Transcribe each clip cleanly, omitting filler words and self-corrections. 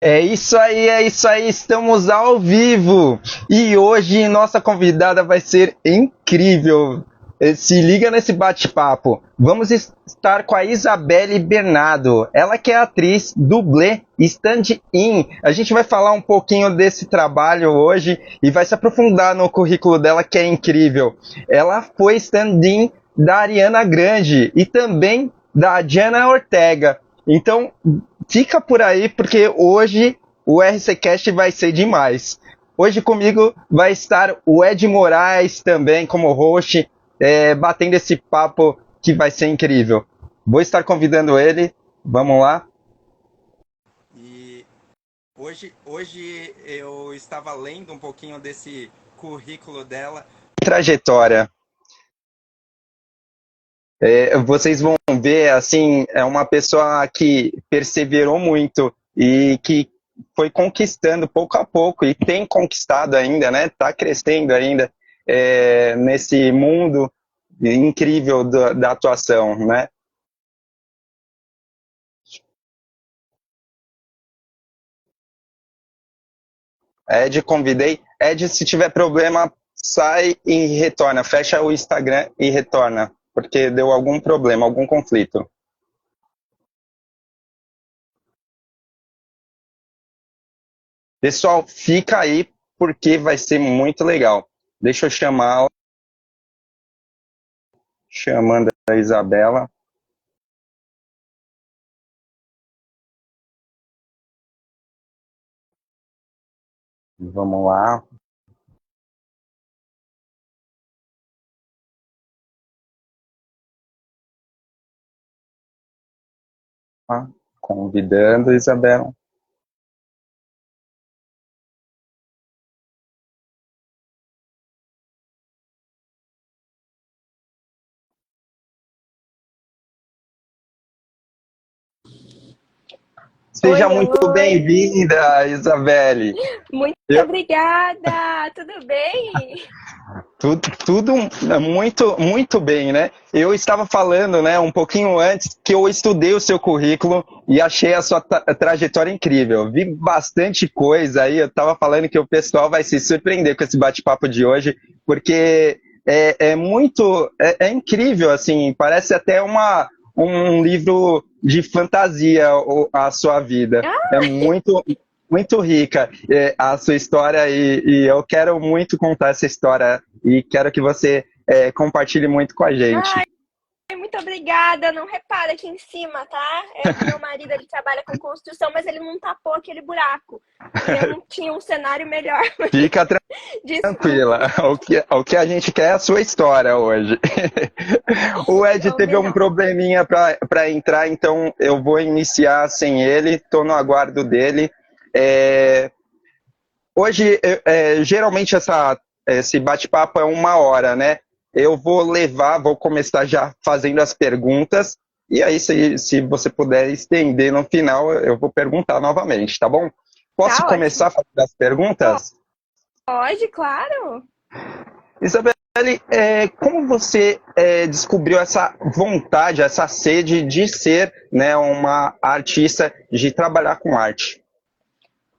É isso aí, estamos ao vivo! E hoje nossa convidada vai ser incrível. Se liga nesse bate-papo. Vamos estar com a Isabelle Bernardo. Ela que é atriz, dublê, stand-in. A gente vai falar um pouquinho desse trabalho hoje e vai se aprofundar no currículo dela que é incrível. Ela foi stand-in da Ariana Grande e também da Diana Ortega. Então, fica por aí porque hoje o RCCast vai ser demais. Hoje comigo vai estar o Ed Moraes também como host, batendo esse papo que vai ser incrível. Vou estar convidando ele. Vamos lá. E hoje eu estava lendo um pouquinho desse currículo dela. Trajetória. Vocês vão ver, assim, é uma pessoa que perseverou muito e que foi conquistando pouco a pouco e tem conquistado ainda, né? Está crescendo ainda nesse mundo incrível da atuação, né? Ed, convidei. Ed, se tiver problema, sai e retorna. Fecha o Instagram e retorna, porque deu algum problema, algum conflito. Pessoal, fica aí porque vai ser muito legal. Deixa eu chamando a Isabela. Vamos lá. Convidando a Isabela. Seja Oi, muito oi. bem-vinda, Isabelle. Muito Eu, obrigada. Tudo bem? tudo muito, muito bem, né? Eu estava falando, né, um pouquinho antes que eu estudei o seu currículo e achei a sua trajetória incrível. Vi bastante coisa aí. Eu estava falando que o pessoal vai se surpreender com esse bate-papo de hoje, porque é incrível, assim. Parece até um livro de fantasia a sua vida. É muito muito rica a sua história e eu quero muito contar essa história e quero que você compartilhe muito com a gente. Ai, muito obrigada. Não repara aqui em cima, tá? É que meu marido ele trabalha com construção, mas ele não tapou aquele buraco. E eu não tinha um cenário melhor. Fica tranquila, Desculpe. o que a gente quer é a sua história hoje. O Ed teve um Combinado. probleminha para entrar, então eu vou iniciar sem ele, estou no aguardo dele. É, Hoje, geralmente esse bate-papo é 1 hora, né? Eu vou começar já fazendo as perguntas, e aí, se você puder estender no final, eu vou perguntar novamente, tá bom? Posso Tá começar ótimo. fazendo as perguntas? Pode, claro. Isabelle, como você descobriu essa vontade, essa sede de ser, né, uma artista, de trabalhar com arte?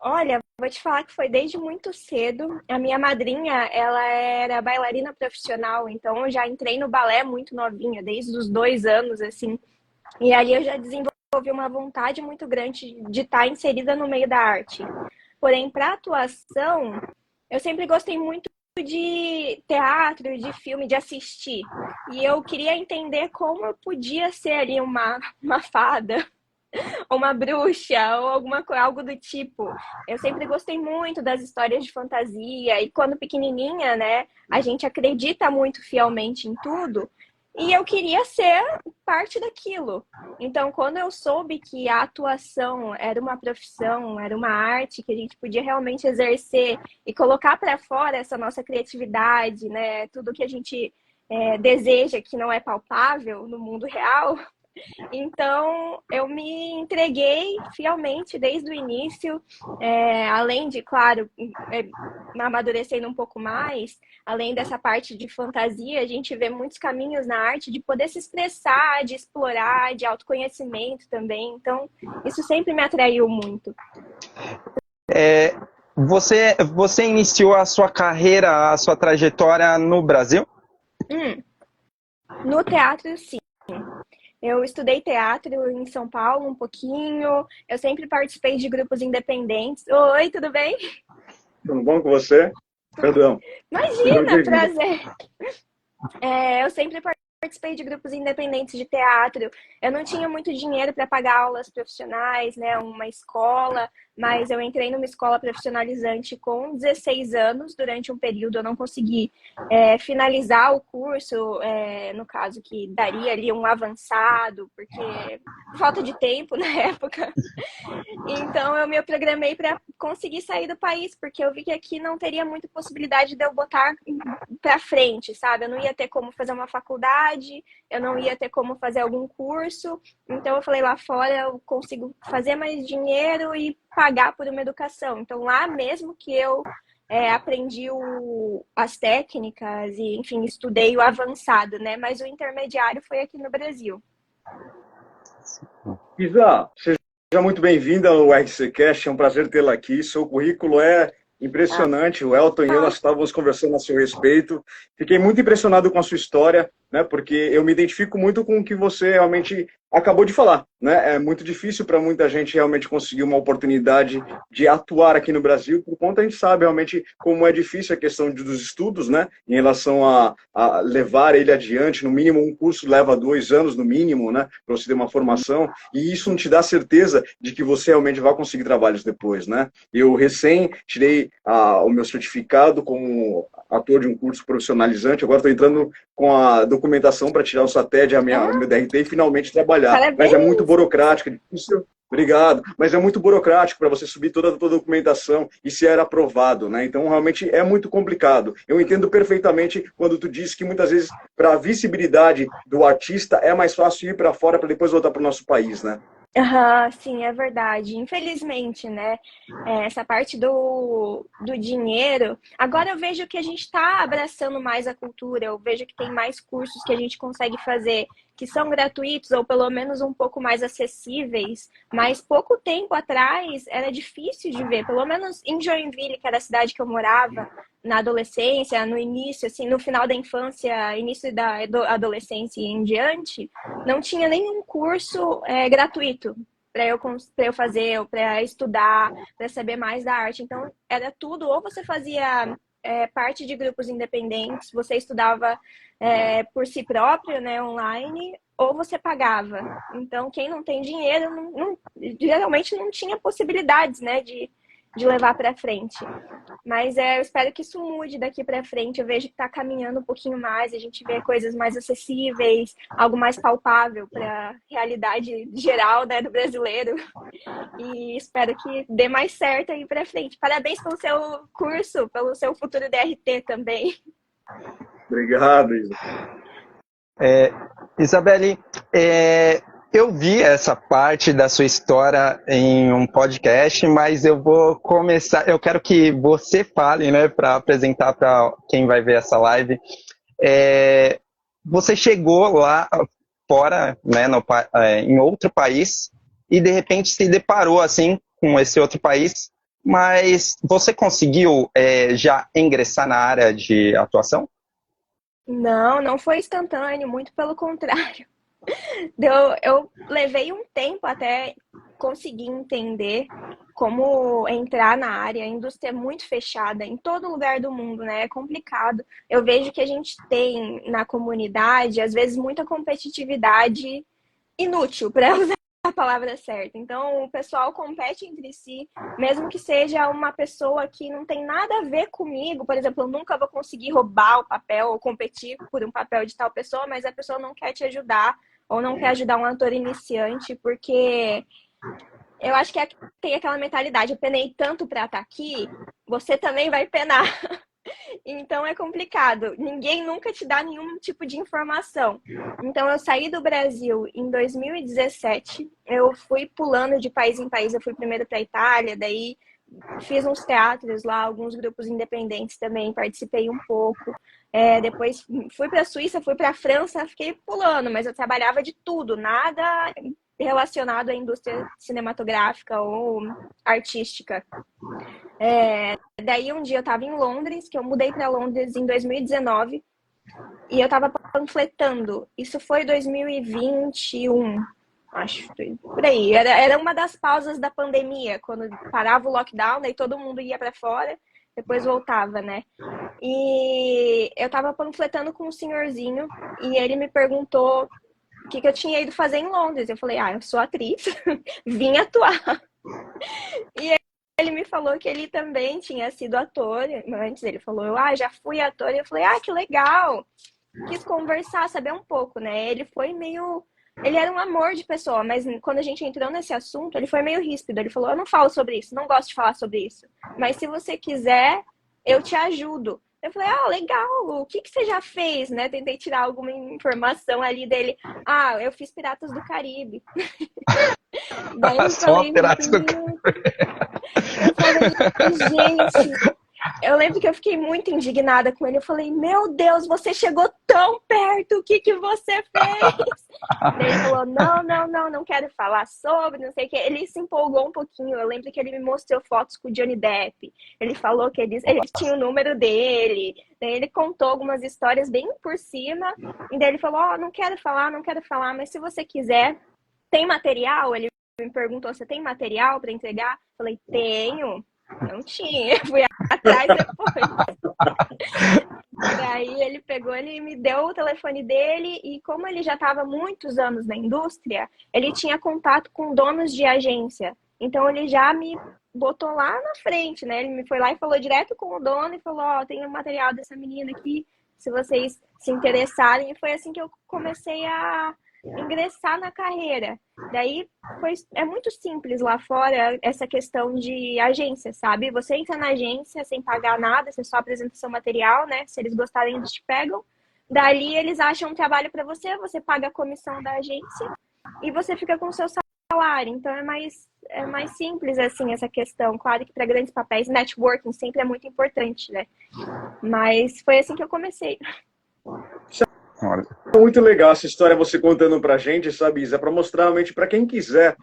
Olha, vou te falar que foi desde muito cedo. A minha madrinha, ela era bailarina profissional, então eu já entrei no balé muito novinha, desde os 2 anos, assim. E ali eu já desenvolvi uma vontade muito grande de estar inserida no meio da arte. Porém, para atuação, eu sempre gostei muito de teatro, de filme, de assistir. E eu queria entender como eu podia ser ali uma fada, uma bruxa, ou algo do tipo. Eu sempre gostei muito das histórias de fantasia. E quando pequenininha, né, a gente acredita muito fielmente em tudo. E eu queria ser parte daquilo. Então, quando eu soube que a atuação era uma profissão, era uma arte que a gente podia realmente exercer e colocar para fora essa nossa criatividade, né? Tudo que a gente deseja que não é palpável no mundo real, Então, eu me entreguei fielmente desde o início, além de, claro, amadurecendo um pouco mais, além dessa parte de fantasia, a gente vê muitos caminhos na arte de poder se expressar, de explorar, de autoconhecimento também. Então, isso sempre me atraiu muito. É, você iniciou a sua carreira, a sua trajetória no Brasil? No teatro, sim. Eu estudei teatro em São Paulo um pouquinho. Eu sempre participei de grupos independentes. Oi, tudo bem? Tudo bom com você? Perdão. Imagina, prazer. Eu sempre participei de grupos independentes de teatro. Eu não tinha muito dinheiro para pagar aulas profissionais, né, uma escola, mas eu entrei numa escola profissionalizante com 16 anos. Durante um período eu não consegui finalizar o curso, no caso que daria ali um avançado, porque falta de tempo na época. Então eu me programei para conseguir sair do país, porque eu vi que aqui não teria muita possibilidade de eu botar para frente, sabe? Eu não ia ter como fazer uma faculdade, eu não ia ter como fazer algum curso. Então eu falei, lá fora eu consigo fazer mais dinheiro e pagar por uma educação. Então lá mesmo que eu aprendi as técnicas e, enfim, estudei o avançado, né? Mas o intermediário foi aqui no Brasil. Isa, seja muito bem-vinda ao RCCast, é um prazer tê-la aqui. Seu currículo é impressionante. O Elton e eu, nós estávamos conversando a seu respeito. Fiquei muito impressionado com a sua história, né? Porque eu me identifico muito com o que você realmente acabou de falar, né? É muito difícil para muita gente realmente conseguir uma oportunidade de atuar aqui no Brasil, por conta a gente sabe realmente como é difícil a questão dos estudos, né? Em relação a levar ele adiante, no mínimo um curso leva 2 anos no mínimo, né? Para você ter uma formação, e isso não te dá certeza de que você realmente vai conseguir trabalhos depois, né? Eu recém tirei o meu certificado como ator de um curso profissionalizante, agora estou entrando com a documentação para tirar o SATED, o meu DRT e finalmente trabalhar. Parabéns. Mas é muito burocrático, é difícil. Obrigado, mas é muito burocrático para você subir toda a documentação e se era aprovado, né? Então realmente é muito complicado. Eu entendo perfeitamente quando tu diz que muitas vezes para a visibilidade do artista é mais fácil ir para fora para depois voltar para o nosso país, né? Sim, é verdade. Infelizmente, né? Essa parte do dinheiro. Agora eu vejo que a gente está abraçando mais a cultura, eu vejo que tem mais cursos que a gente consegue fazer que são gratuitos ou pelo menos um pouco mais acessíveis, mas pouco tempo atrás era difícil de ver, pelo menos em Joinville, que era a cidade que eu morava, na adolescência, no início, assim, no final da infância, início da adolescência e em diante, não tinha nenhum curso gratuito para eu fazer, ou para estudar, para saber mais da arte. Então, era tudo, ou você fazia parte de grupos independentes, você estudava por si próprio, né, online, ou você pagava. Então, quem não tem dinheiro, geralmente não tinha possibilidades, né, de levar para frente. Mas eu espero que isso mude daqui para frente. Eu vejo que está caminhando um pouquinho mais, a gente vê coisas mais acessíveis, algo mais palpável para a realidade geral, né, do brasileiro. E espero que dê mais certo aí para frente. Parabéns pelo seu curso, pelo seu futuro DRT também. Obrigado, Isa. Isabelle, eu vi essa parte da sua história em um podcast, mas eu vou começar. Eu quero que você fale, né, para apresentar para quem vai ver essa live. Você chegou lá fora, né, em outro país, e de repente se deparou assim com esse outro país, mas você conseguiu já ingressar na área de atuação? Não foi instantâneo, muito pelo contrário. Eu levei um tempo até conseguir entender como entrar na área. A indústria é muito fechada em todo lugar do mundo, né? É complicado. Eu vejo que a gente tem na comunidade, às vezes, muita competitividade inútil, para usar a palavra certa. Então, o pessoal compete entre si, mesmo que seja uma pessoa que não tem nada a ver comigo. Por exemplo, eu nunca vou conseguir roubar o papel ou competir por um papel de tal pessoa, mas a pessoa não quer te ajudar ou não quer ajudar um ator iniciante, porque eu acho que tem aquela mentalidade, eu penei tanto para estar aqui, você também vai penar. Então é complicado. Ninguém nunca te dá nenhum tipo de informação. Então eu saí do Brasil em 2017. Eu fui pulando de país em país. Eu fui primeiro para a Itália, daí fiz uns teatros lá, alguns grupos independentes também, participei um pouco. Depois fui para a Suíça, fui para a França, fiquei pulando, mas eu trabalhava de tudo, nada relacionado à indústria cinematográfica ou artística. Daí um dia eu estava em Londres, que eu mudei para Londres em 2019, e eu estava panfletando. Isso foi 2021, acho, por aí. Era uma das pausas da pandemia, quando parava o lockdown, daí todo mundo ia para fora, depois voltava, né? E eu estava panfletando com um senhorzinho, e ele me perguntou o que eu tinha ido fazer em Londres. Eu falei, eu sou atriz, vim atuar. E ele me falou que ele também tinha sido ator. Antes ele falou, já fui ator. E eu falei, que legal. Quis conversar, saber um pouco, né? Ele era um amor de pessoa, mas quando a gente entrou nesse assunto, ele foi meio ríspido. Ele falou, eu não falo sobre isso, não gosto de falar sobre isso. Mas se você quiser, eu te ajudo. Eu falei, legal, o que você já fez, né? Tentei tirar alguma informação ali dele. Eu fiz Piratas do Caribe. Daí eu falei, Piratas do Caribe. Eu falei, gente, eu lembro que eu fiquei muito indignada com ele. Eu falei, meu Deus, você chegou tão perto, o que você fez? Daí ele falou, não quero falar sobre, não sei o que. Ele se empolgou um pouquinho. Eu lembro que ele me mostrou fotos com o Johnny Depp. Ele falou que ele tinha o número dele. Daí ele contou algumas histórias bem por cima. E daí ele falou, não quero falar, mas se você quiser, tem material? Ele me perguntou, você tem material para entregar? Eu falei, tenho. Não tinha, fui atrás depois. Daí ele me deu o telefone dele e como ele já estava muitos anos na indústria, ele tinha contato com donos de agência. Então ele já me botou lá na frente, né? Ele me foi lá e falou direto com o dono e falou, tem o material dessa menina aqui, se vocês se interessarem. E foi assim que eu comecei a ingressar na carreira. Daí é muito simples lá fora essa questão de agência, sabe? Você entra na agência sem pagar nada, você só apresenta seu material, né? Se eles gostarem, eles te pegam. Dali eles acham um trabalho para você, você paga a comissão da agência e você fica com o seu salário. Então é mais simples assim essa questão. Claro que para grandes papéis, networking sempre é muito importante, né? Mas foi assim que eu comecei. Muito legal essa história você contando pra gente, sabe, Isa? Para mostrar realmente para quem quiser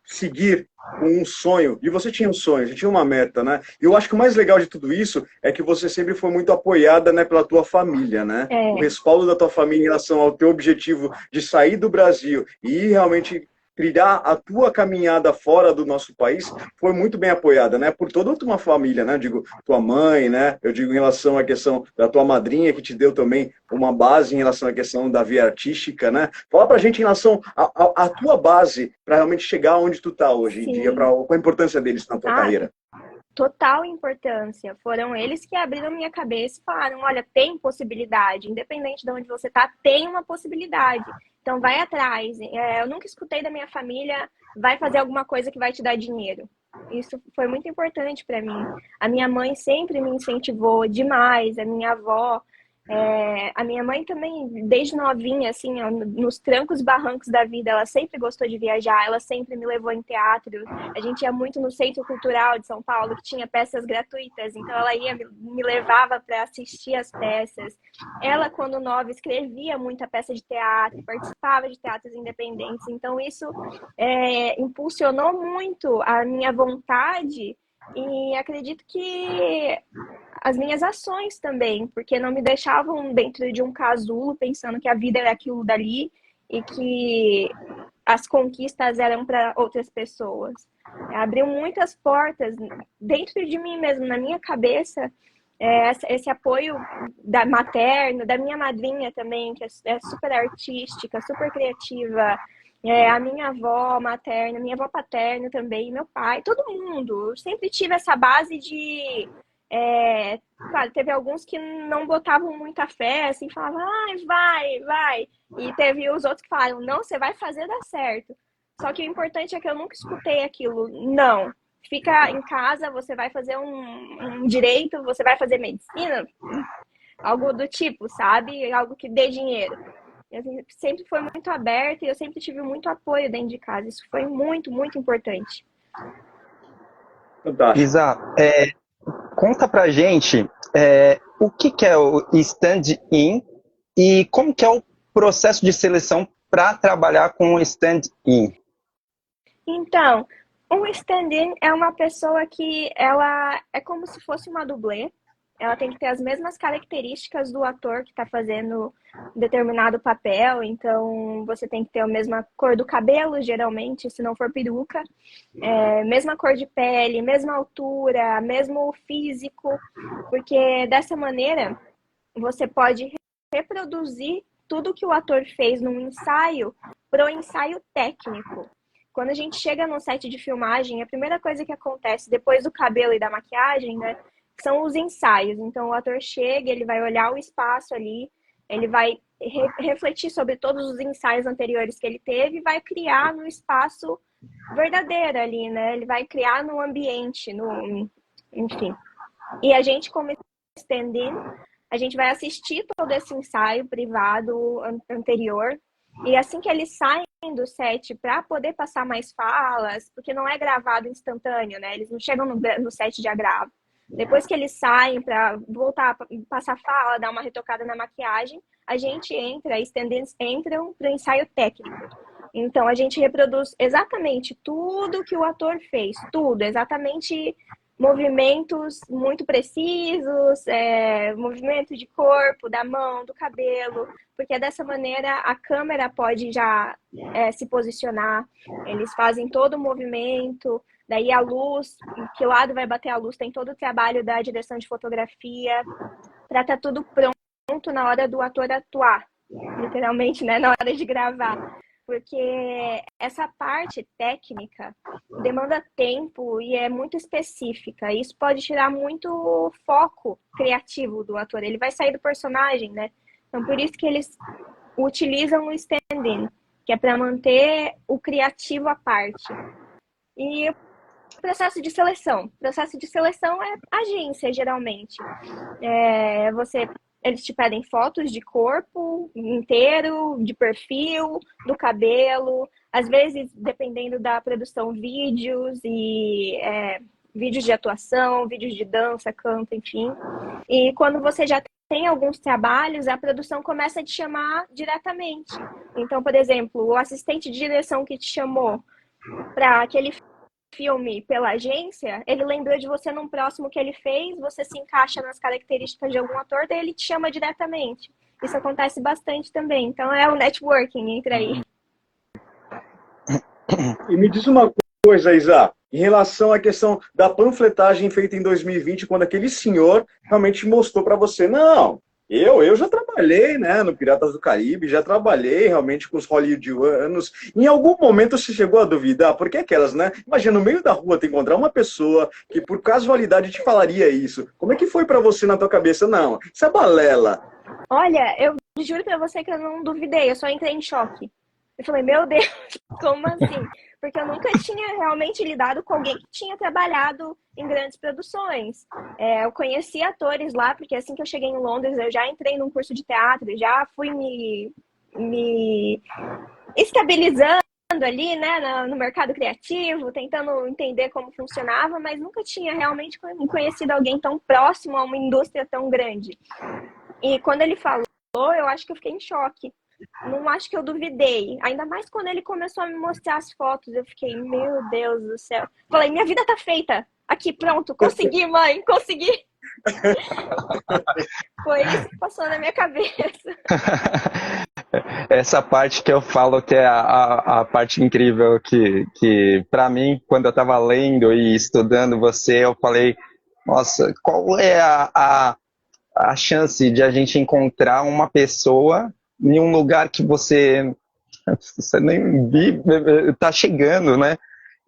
seguir com um sonho. E você tinha um sonho, você tinha uma meta, né? E eu acho que o mais legal de tudo isso é que você sempre foi muito apoiada, né, pela tua família, né? O respaldo da tua família em relação ao teu objetivo de sair do Brasil e ir realmente trilhar a tua caminhada fora do nosso país foi muito bem apoiada, né? Por toda a tua família, né? Eu digo, tua mãe, né? Eu digo em relação à questão da tua madrinha, que te deu também uma base em relação à questão da via artística, né? Fala pra gente em relação à tua base para realmente chegar onde tu tá hoje em dia, qual a importância deles na tua carreira. Total importância. Foram eles que abriram minha cabeça e falaram, olha, tem possibilidade, independente de onde você tá, tem uma possibilidade. Então vai atrás. Eu nunca escutei da minha família, vai fazer alguma coisa que vai te dar dinheiro. Isso foi muito importante para mim. A minha mãe sempre me incentivou demais, a minha avó. A minha mãe também, desde novinha, assim, nos trancos e barrancos da vida, ela sempre gostou de viajar, ela sempre me levou em teatro. A gente ia muito no Centro Cultural de São Paulo, que tinha peças gratuitas, então ela me levava para assistir as peças. Ela, quando nova, escrevia muita peça de teatro, participava de teatros independentes, então isso impulsionou muito a minha vontade e acredito que as minhas ações também, porque não me deixavam dentro de um casulo pensando que a vida era aquilo dali e que as conquistas eram para outras pessoas. Abriu muitas portas dentro de mim mesmo, na minha cabeça, esse apoio materno, da minha madrinha também, que é super artística, super criativa, a minha avó materna, minha avó paterna também, meu pai, todo mundo. Eu sempre tive essa base de... claro, teve alguns que não botavam muita fé, assim, falavam, vai. E teve os outros que falaram, não, você vai fazer dar certo. Só que o importante é que eu nunca escutei aquilo, não, fica em casa, você vai fazer um direito, você vai fazer medicina, algo do tipo, sabe? Algo que dê dinheiro. Eu sempre foi muito aberta e eu sempre tive muito apoio dentro de casa. Isso foi muito, muito importante. Fantástico. Isa, conta pra gente o que é o stand-in e como que é o processo de seleção para trabalhar com o stand-in. Então, um stand-in é uma pessoa que ela é como se fosse uma dublê. Ela tem que ter as mesmas características do ator que está fazendo determinado papel. Então, você tem que ter a mesma cor do cabelo, geralmente, se não for peruca. Mesma cor de pele, mesma altura, mesmo físico. Porque dessa maneira, você pode reproduzir tudo que o ator fez num ensaio para o ensaio técnico. Quando a gente chega no set de filmagem, a primeira coisa que acontece depois do cabelo e da maquiagem, né, são os ensaios. Então, o ator chega, ele vai olhar o espaço ali, ele vai refletir sobre todos os ensaios anteriores que ele teve e vai criar no espaço verdadeiro ali, né? Ele vai criar no ambiente, enfim. E a gente, como stand-in, a gente vai assistir todo esse ensaio privado anterior. E assim que eles saem do set para poder passar mais falas, porque não é gravado instantâneo, né? Eles não chegam no set de agravo. Depois que eles saem para voltar a passar fala, dar uma retocada na maquiagem, a gente entra, stand-ins entram para o ensaio técnico. Então, a gente reproduz exatamente tudo que o ator fez, tudo, exatamente movimentos muito precisos, movimento de corpo, da mão, do cabelo, porque dessa maneira a câmera pode já se posicionar, eles fazem todo o movimento, daí a luz, que lado vai bater a luz, tem todo o trabalho da direção de fotografia, para estar tudo pronto na hora do ator atuar, literalmente, né, na hora de gravar. Porque essa parte técnica demanda tempo e é muito específica. Isso pode tirar muito foco criativo do ator. Ele vai sair do personagem, né? Então, por isso que eles utilizam o stand-in, que é para manter o criativo à parte. E o processo de seleção. O processo de seleção é agência, geralmente. Eles te pedem fotos de corpo inteiro, de perfil, do cabelo. Às vezes, dependendo da produção, vídeos vídeos de atuação, vídeos de dança, canto, enfim. E quando você já tem alguns trabalhos, a produção começa a te chamar diretamente. Então, por exemplo, o assistente de direção que te chamou para aquele filme pela agência, ele lembrou de você num próximo que ele fez, você se encaixa nas características de algum ator, daí ele te chama diretamente. Isso acontece bastante também. Então é o networking entre aí. E me diz uma coisa, Isa, em relação à questão da panfletagem feita em 2020, quando aquele senhor realmente mostrou para você, não, eu já trabalhei, né, no Piratas do Caribe, já trabalhei realmente com os hollywoodianos. Em algum momento você chegou a duvidar? Porque aquelas, né? Imagina, no meio da rua tu encontrar uma pessoa que por casualidade te falaria isso. Como é que foi para você na tua cabeça? Não, isso é balela. Olha, eu juro pra você que eu não duvidei, eu só entrei em choque. Eu falei, meu Deus, como assim? Porque eu nunca tinha realmente lidado com alguém que tinha trabalhado em grandes produções. Eu conheci atores lá, porque assim que eu cheguei em Londres, eu já entrei num curso de teatro, já fui me estabilizando ali, né, no mercado criativo, tentando entender como funcionava, mas nunca tinha realmente conhecido alguém tão próximo a uma indústria tão grande. E quando ele falou, eu acho que eu fiquei em choque. Não acho que eu duvidei. Ainda mais quando ele começou a me mostrar as fotos. Eu fiquei, meu Deus do céu. Falei, minha vida tá feita. Aqui, pronto. Consegui, mãe. Consegui. Foi isso que passou na minha cabeça. Essa parte que eu falo que é a parte incrível que para mim, quando eu estava lendo e estudando você, eu falei, nossa, qual é a chance de a gente encontrar uma pessoa em um lugar que você nem tá chegando, né?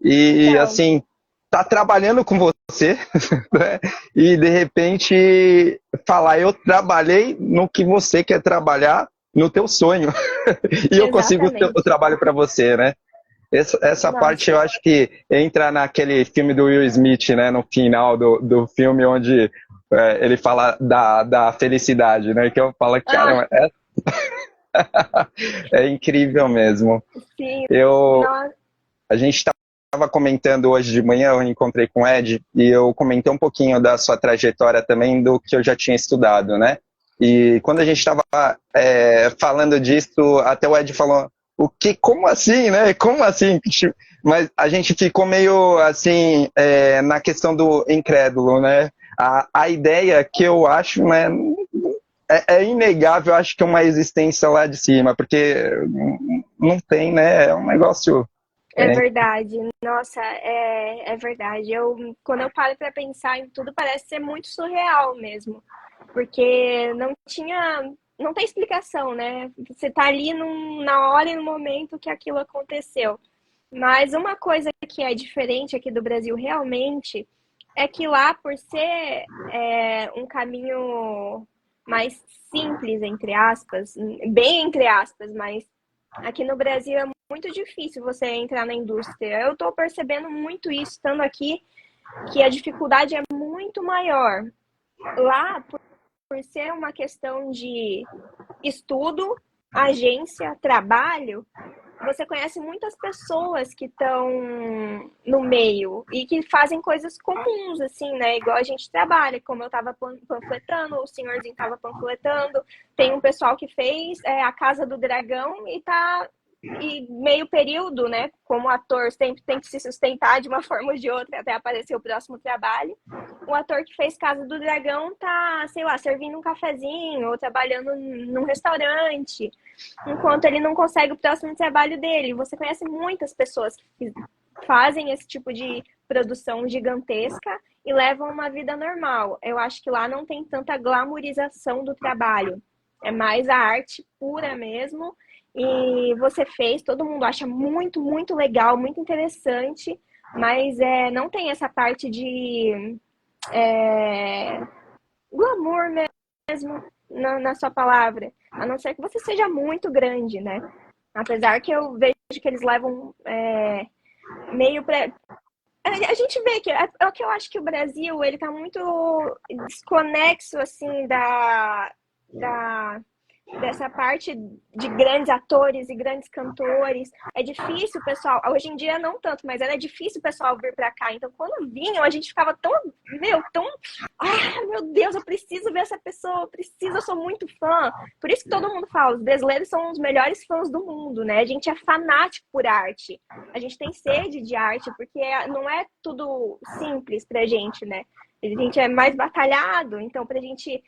E Então, assim, tá trabalhando com você, né? E de repente falar, eu trabalhei no que você quer trabalhar, no teu sonho. E eu consigo o exatamente. trabalho para você, né? Essa parte eu Nossa. acho que entra naquele filme do Will Smith, né? No final do filme, onde ele fala da felicidade, né? Que eu falo, Ah, cara, é incrível mesmo. sim. Eu, Nossa. a gente estava comentando hoje de manhã, eu encontrei com o Ed, e eu comentei um pouquinho da sua trajetória também, do que eu já tinha estudado, né? E quando a gente estava falando disso, até o Ed falou, como assim, né? Como assim? Mas a gente ficou meio assim, na questão do incrédulo, né? A ideia que eu acho, né, é inegável, acho que é uma existência lá de cima, porque não tem, né? É um negócio. É verdade, nossa, é verdade. Quando eu paro para pensar em tudo, parece ser muito surreal mesmo, porque não tem explicação, né? Você tá ali na hora e no momento que aquilo aconteceu. Mas uma coisa que é diferente aqui do Brasil realmente é que lá, por ser um caminho mais simples, entre aspas, bem entre aspas, mas aqui no Brasil é muito difícil você entrar na indústria. Eu estou percebendo muito isso estando aqui, que a dificuldade é muito maior. Lá, por ser uma questão de estudo, agência, trabalho, você conhece muitas pessoas que estão no meio e que fazem coisas comuns, assim, né? Igual a gente trabalha, como eu estava panfletando, o senhorzinho estava panfletando, tem um pessoal que fez a Casa do Dragão e meio período, né? Como ator sempre tem que se sustentar de uma forma ou de outra até aparecer o próximo trabalho. O ator que fez Casa do Dragão tá, sei lá, servindo um cafezinho ou trabalhando num restaurante, enquanto ele não consegue o próximo trabalho dele. Você conhece muitas pessoas que fazem esse tipo de produção gigantesca e levam uma vida normal. Eu acho que lá não tem tanta glamorização do trabalho. É mais a arte pura mesmo. E você fez, todo mundo acha muito, muito legal, muito interessante, mas não tem essa parte de glamour mesmo na sua palavra, a não ser que você seja muito grande, né? Apesar que eu vejo que eles levam meio pra. A gente vê é o que eu acho que o Brasil ele tá muito desconexo assim dessa parte de grandes atores e grandes cantores. É difícil, pessoal. Hoje em dia não tanto, mas era difícil o pessoal vir para cá. Então, quando vinham, a gente ficava tão. Ah, meu Deus, eu preciso ver essa pessoa, eu preciso, eu sou muito fã. Por isso que todo mundo fala, os brasileiros são os melhores fãs do mundo, né? A gente é fanático por arte. A gente tem sede de arte, porque não é tudo simples pra gente, né? A gente é mais batalhado, então pra gente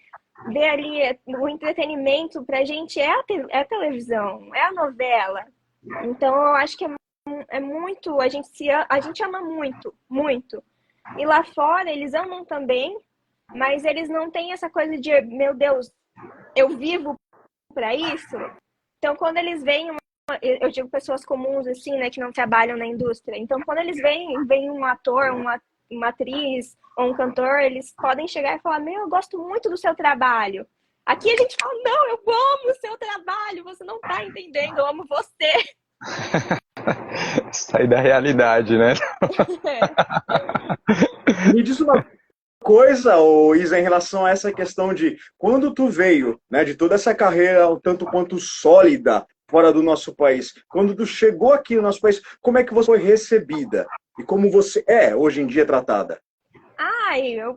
ver ali o entretenimento pra gente é a televisão, é a novela. Então eu acho que é muito, a gente ama muito, muito. E lá fora eles amam também, mas eles não têm essa coisa de, meu Deus, eu vivo pra isso. Então quando eles veem eu digo pessoas comuns assim, né, que não trabalham na indústria. Então quando eles veem um ator, uma atriz ou um cantor, eles podem chegar e falar, meu, eu gosto muito do seu trabalho. Aqui a gente fala, não, eu amo o seu trabalho, você não tá entendendo, eu amo você. Sair da realidade, né? Me diz uma coisa, Isa, em relação a essa questão de quando tu veio, né, de toda essa carreira um tanto quanto sólida fora do nosso país, quando tu chegou aqui no nosso país, como é que você foi recebida? E como você é hoje em dia tratada?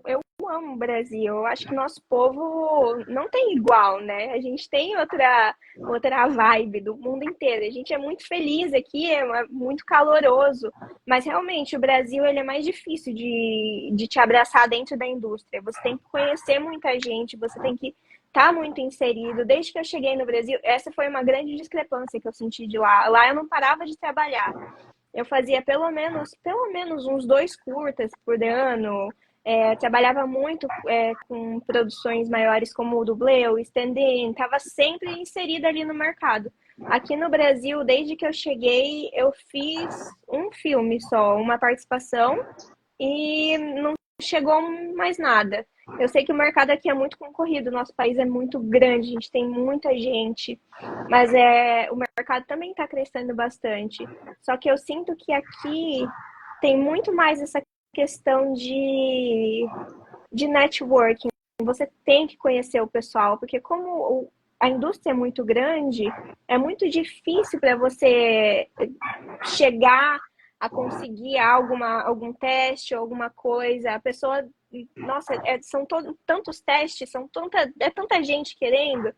Eu amo o Brasil. Eu acho que nosso povo não tem igual, né? A gente tem outra vibe do mundo inteiro. A gente é muito feliz aqui, é muito caloroso. Mas realmente o Brasil ele é mais difícil de te abraçar dentro da indústria. Você tem que conhecer muita gente, você tem que estar muito inserido. Desde que eu cheguei no Brasil, essa foi uma grande discrepância que eu senti de lá. Lá eu não parava de trabalhar. Eu fazia pelo menos uns 2 curtas por ano. Trabalhava muito com produções maiores como o dublê, o stand-in, estava sempre inserida ali no mercado. Aqui no Brasil, desde que eu cheguei, eu fiz um filme só, uma participação, e não chegou mais nada. Eu sei que o mercado aqui é muito concorrido, nosso país é muito grande, a gente tem muita gente, mas o mercado também está crescendo bastante. Só que eu sinto que aqui tem muito mais essa questão de networking. Você tem que conhecer o pessoal, porque como a indústria é muito grande, é muito difícil para você chegar a conseguir algum teste, alguma coisa. A pessoa, nossa, são tantos testes, é tanta gente querendo,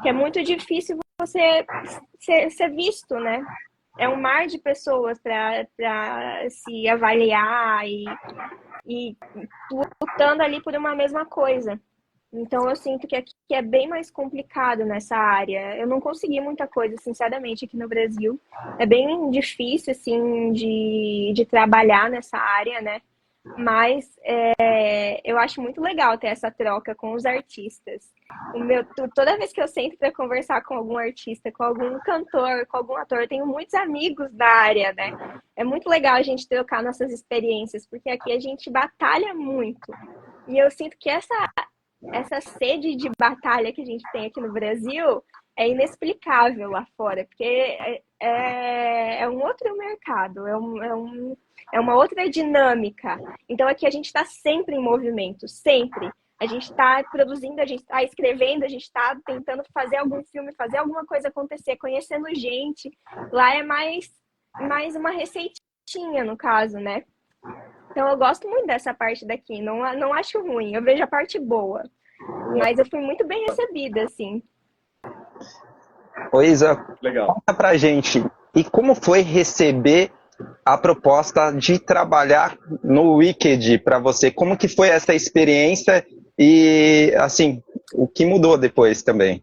que é muito difícil você ser visto, né? É um mar de pessoas para se avaliar e lutando ali por uma mesma coisa. Então, eu sinto que aqui é bem mais complicado nessa área. Eu não consegui muita coisa, sinceramente, aqui no Brasil. É bem difícil, assim, de trabalhar nessa área, né? Mas eu acho muito legal ter essa troca com os artistas. Toda vez que eu sento para conversar com algum artista, com algum cantor, com algum ator, eu tenho muitos amigos da área, né? É muito legal a gente trocar nossas experiências, porque aqui a gente batalha muito. E eu sinto que essa sede de batalha que a gente tem aqui no Brasil é inexplicável lá fora, porque é um outro mercado, é uma outra dinâmica. Então aqui a gente está sempre em movimento, sempre. A gente está produzindo, a gente está escrevendo, a gente está tentando fazer algum filme, fazer alguma coisa acontecer, conhecendo gente. Lá é mais uma receitinha, no caso, né? Então eu gosto muito dessa parte daqui, não acho ruim, eu vejo a parte boa. Mas eu fui muito bem recebida, assim. Ô Isa, Legal. conta pra gente, e como foi receber a proposta de trabalhar no Wicked para você? Como que foi essa experiência e, assim, o que mudou depois também?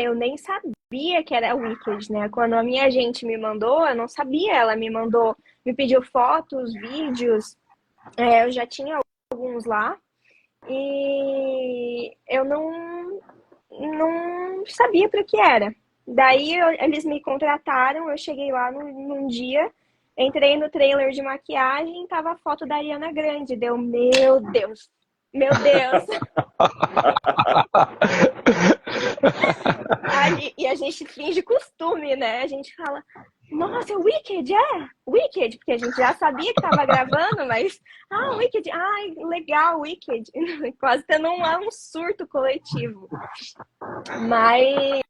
Eu nem sabia que era Wicked, né? Quando a minha agente me mandou, eu não sabia. Ela me pediu fotos, vídeos. Eu já tinha alguns lá. E eu não sabia para o que era. Daí eles me contrataram, eu cheguei lá num dia, entrei no trailer de maquiagem e tava a foto da Ariana Grande. Deu, meu Deus! E a gente finge costume, né? A gente fala, nossa, Wicked, Wicked, porque a gente já sabia que tava gravando, mas, Wicked, legal, Wicked. Quase tendo um surto coletivo. Mas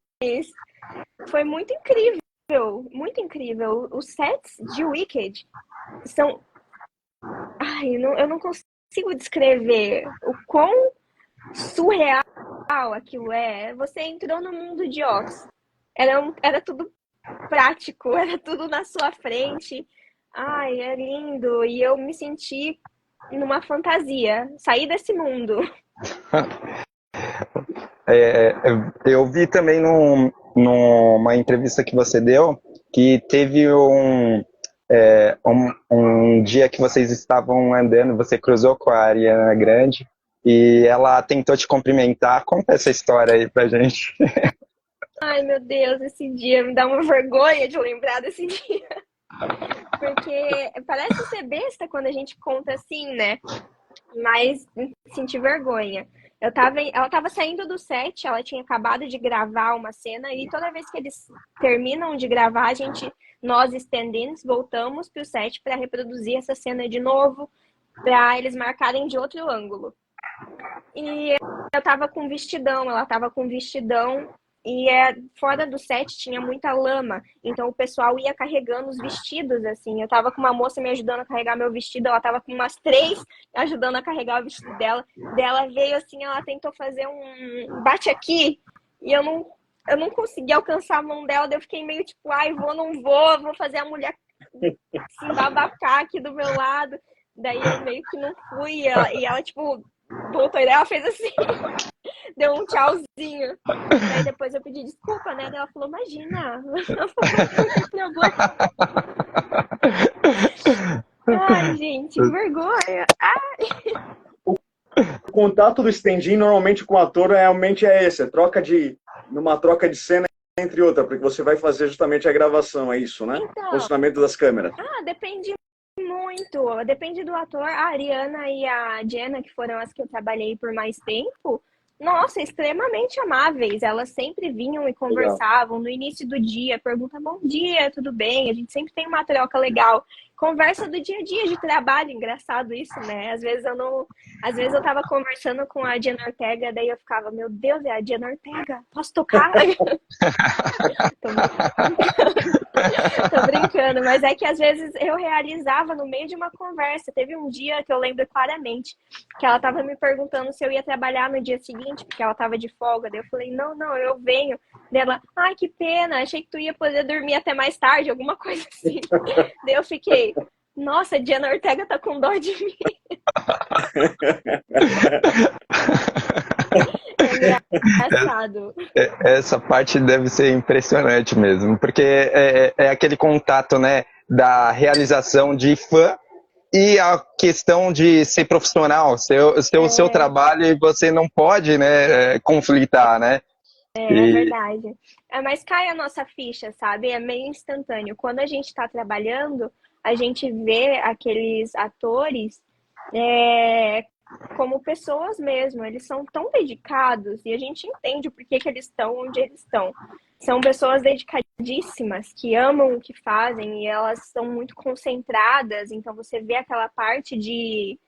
foi muito incrível, muito incrível. Os sets de Wicked são... eu não consigo descrever o quão surreal aquilo é. Você entrou no mundo de Oz. Era tudo prático, era tudo na sua frente. É lindo. E eu me senti numa fantasia. Saí desse mundo. Eu vi também numa entrevista que você deu que teve um dia que vocês estavam andando, você cruzou com a Ariana Grande e ela tentou te cumprimentar. Conta essa história aí pra gente. Ai, meu Deus, esse dia me dá uma vergonha de lembrar desse dia. Porque parece ser besta quando a gente conta assim, né? Mas senti vergonha. Ela tava saindo do set, ela tinha acabado de gravar uma cena e toda vez que eles terminam de gravar, nós stand-ins voltamos pro set para reproduzir essa cena de novo, para eles marcarem de outro ângulo. E eu tava com vestidão, ela tava com vestidão. E fora do set tinha muita lama, então o pessoal ia carregando os vestidos, assim. Eu tava com uma moça me ajudando a carregar meu vestido, ela tava com umas 3 ajudando a carregar o vestido dela. Daí ela veio assim, ela tentou fazer um bate aqui, e eu não consegui alcançar a mão dela, daí eu fiquei meio tipo, não vou fazer a mulher se babacar aqui do meu lado. Daí eu meio que não fui, e ela tipo, voltou e ela fez assim... Deu um tchauzinho. Aí depois eu pedi desculpa, né? Daí ela falou, imagina. Ai, gente, que vergonha. O contato do stand-in normalmente com o ator realmente é esse, numa troca de cena entre outra, porque você vai fazer justamente a gravação, é isso, né? Então, Posicionamento das câmeras. depende muito. muito. Depende do ator. A Ariana e a Jenna, que foram as que eu trabalhei por mais tempo, nossa, extremamente amáveis. Elas sempre vinham e Legal. conversavam no início do dia, pergunta bom dia, tudo bem? A gente sempre tem uma troca legal. Conversa do dia a dia de trabalho, engraçado isso, né? Às vezes eu tava conversando com a Jenna Ortega, daí eu ficava, meu Deus, é a Jenna Ortega, posso tocar? Tô Tô brincando, mas é que às vezes eu realizava no meio de uma conversa. Teve um dia que eu lembro claramente que ela tava me perguntando se eu ia trabalhar no dia seguinte, porque ela tava de folga. Daí eu falei, não, eu venho. Daí ela, ai, que pena, achei que tu ia poder dormir até mais tarde, alguma coisa assim. Daí eu fiquei, nossa, a Diana Ortega tá com dó de mim. É engraçado. Essa parte deve ser impressionante mesmo, porque é aquele contato, né, da realização de fã e a questão de ser profissional, ser o seu trabalho e você não pode, né, conflitar, né? É verdade. Mas cai a nossa ficha, sabe? É meio instantâneo. Quando a gente está trabalhando, a gente vê aqueles atores como pessoas mesmo. Eles são tão dedicados e a gente entende o porquê que eles estão onde eles estão. São pessoas dedicadíssimas, que amam o que fazem e elas são muito concentradas. Então você vê aquela parte de,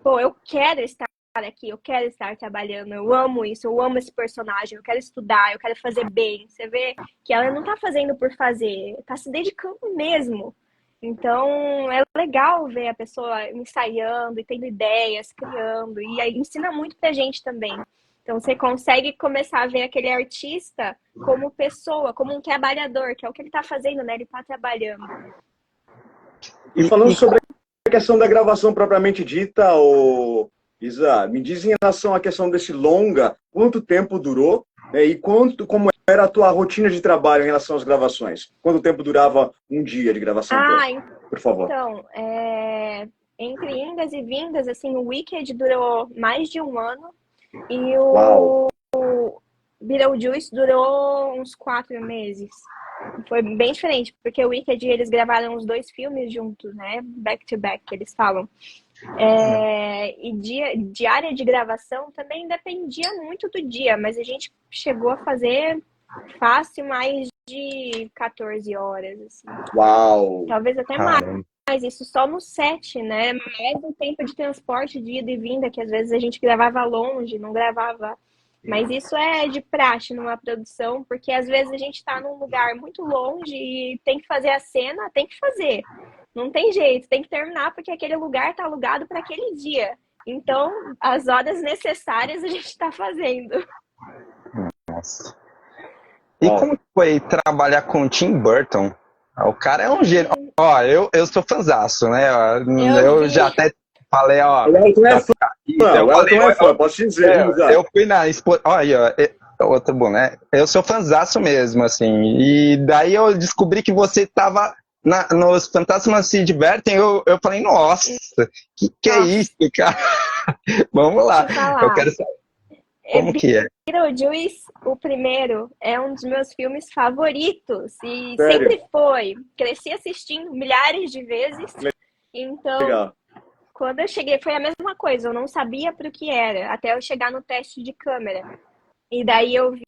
pô, eu quero estar aqui, eu quero estar trabalhando, eu amo isso, eu amo esse personagem, eu quero estudar, eu quero fazer bem. Você vê que ela não tá fazendo por fazer, tá se dedicando mesmo. Então, é legal ver a pessoa ensaiando e tendo ideias, criando, e aí ensina muito pra gente também. Então, você consegue começar a ver aquele artista como pessoa, como um trabalhador, que é o que ele tá fazendo, né? Ele tá trabalhando. E falando sobre a questão da gravação propriamente dita, Isa, me diz em relação à questão desse longa, quanto tempo durou, né, e como era a tua rotina de trabalho em relação às gravações? Quanto tempo durava um dia de gravação? Por favor. Então, entre indas e vindas, assim, o Wicked durou mais de um ano e o Beetlejuice durou uns 4 meses. Foi bem diferente, porque o Wicked eles gravaram os 2 filmes juntos, né? Back to back, que eles falam. E diária de gravação também dependia muito do dia, mas a gente chegou a fazer fácil mais de 14 horas, assim. Uau! Talvez até mais, isso só no set, né? Mais o tempo de transporte de ida e vinda, que às vezes a gente gravava longe, não gravava. Mas isso é de praxe numa produção, porque às vezes a gente tá num lugar muito longe e tem que fazer a cena, tem que fazer. Não tem jeito, tem que terminar porque aquele lugar tá alugado para aquele dia. Então, as horas necessárias a gente tá fazendo. Nossa. E como foi trabalhar com o Tim Burton? O cara é um gênio. Ó, eu sou fãzaço, né? Eu já até falei, ó. O Elton é fã, posso te dizer. Eu fui na exposição. Olha, outro boné. Eu sou fãzaço mesmo, assim. E daí eu descobri que você tava nos Fantasmas Se Divertem. Eu falei, nossa, que é isso, cara? Vamos lá. Eu quero saber. Como que é? Beetlejuice, o primeiro, é um dos meus filmes favoritos. E Sério? sempre foi. Cresci assistindo milhares de vezes. Então, Legal. quando eu cheguei, foi a mesma coisa. Eu não sabia para o que era, até eu chegar no teste de câmera. E daí eu vi...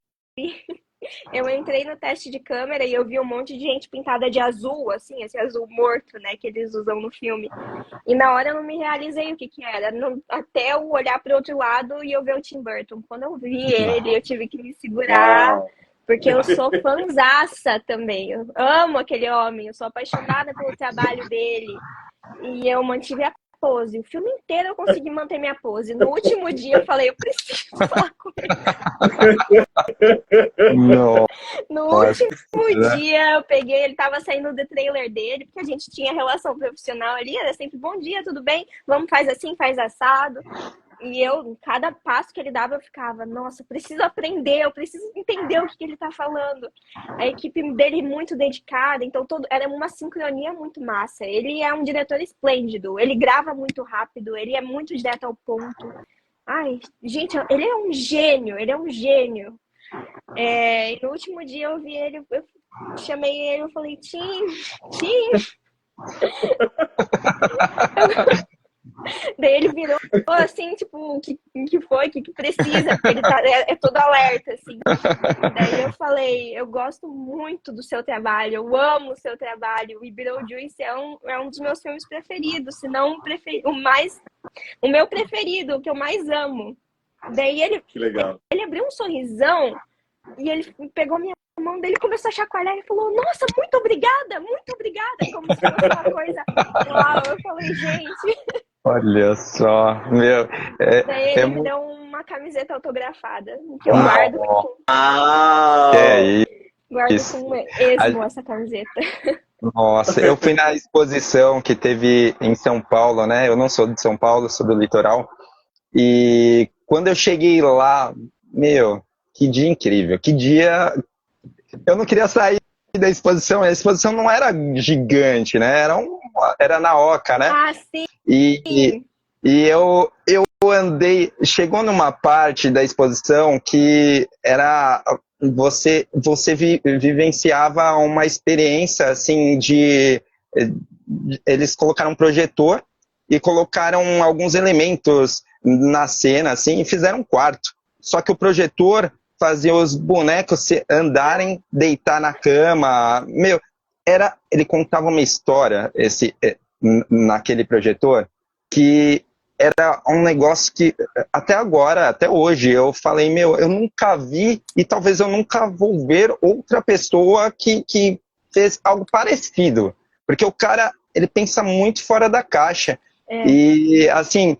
Eu entrei no teste de câmera e eu vi um monte de gente pintada de azul, assim, esse azul morto, né, que eles usam no filme. E na hora eu não me realizei o que era, até eu olhar para o outro lado e eu ver o Tim Burton. Quando eu vi ele, eu tive que me segurar, porque eu sou fãzaça também. Eu amo aquele homem, eu sou apaixonada pelo trabalho dele. E eu mantive a pose. O filme inteiro eu consegui manter minha pose. No último dia eu falei, eu preciso falar com ele. No último dia eu peguei, ele tava saindo do trailer dele, porque a gente tinha relação profissional ali, era sempre bom dia, tudo bem? Vamos, faz assim, faz assado. E eu, cada passo que ele dava, eu ficava, nossa, eu preciso aprender, eu preciso entender o que ele tá falando. A equipe dele é muito dedicada, então era uma sincronia muito massa. Ele é um diretor esplêndido, ele grava muito rápido, ele é muito direto ao ponto. Ai, gente, ele é um gênio, ele é um gênio. E no último dia eu vi ele, eu chamei ele, eu falei, Tim, Daí ele virou assim, tipo, que foi, que precisa, porque ele é todo alerta, assim. Daí eu falei, eu gosto muito do seu trabalho, eu amo o seu trabalho, e Beetlejuice é um dos meus filmes preferidos, se não o meu preferido, o que eu mais amo. Daí Que legal. ele abriu um sorrisão e ele pegou minha mão dele, começou a chacoalhar e falou, nossa, muito obrigada, como se fosse uma coisa uau. Eu falei, gente. Olha só, meu. Daí ele me deu uma camiseta autografada, que eu É guardo isso. com esmo essa camiseta. Nossa, eu fui na exposição que teve em São Paulo, né? Eu não sou de São Paulo, sou do litoral. E quando eu cheguei lá, meu, que dia incrível, que dia. Eu não queria sair da exposição, a exposição não era gigante, né? Era na Oca, né? Ah, sim. E eu andei, chegou numa parte da exposição que era você vivenciava uma experiência assim eles colocaram um projetor e colocaram alguns elementos na cena assim e fizeram um quarto. Só que o projetor fazia os bonecos andarem, deitar na cama. Meu, ele contava uma história naquele projetor que era um negócio que até agora, até hoje, eu falei, meu, eu nunca vi e talvez eu nunca vou ver outra pessoa que fez algo parecido. Porque o cara, ele pensa muito fora da caixa. E, assim,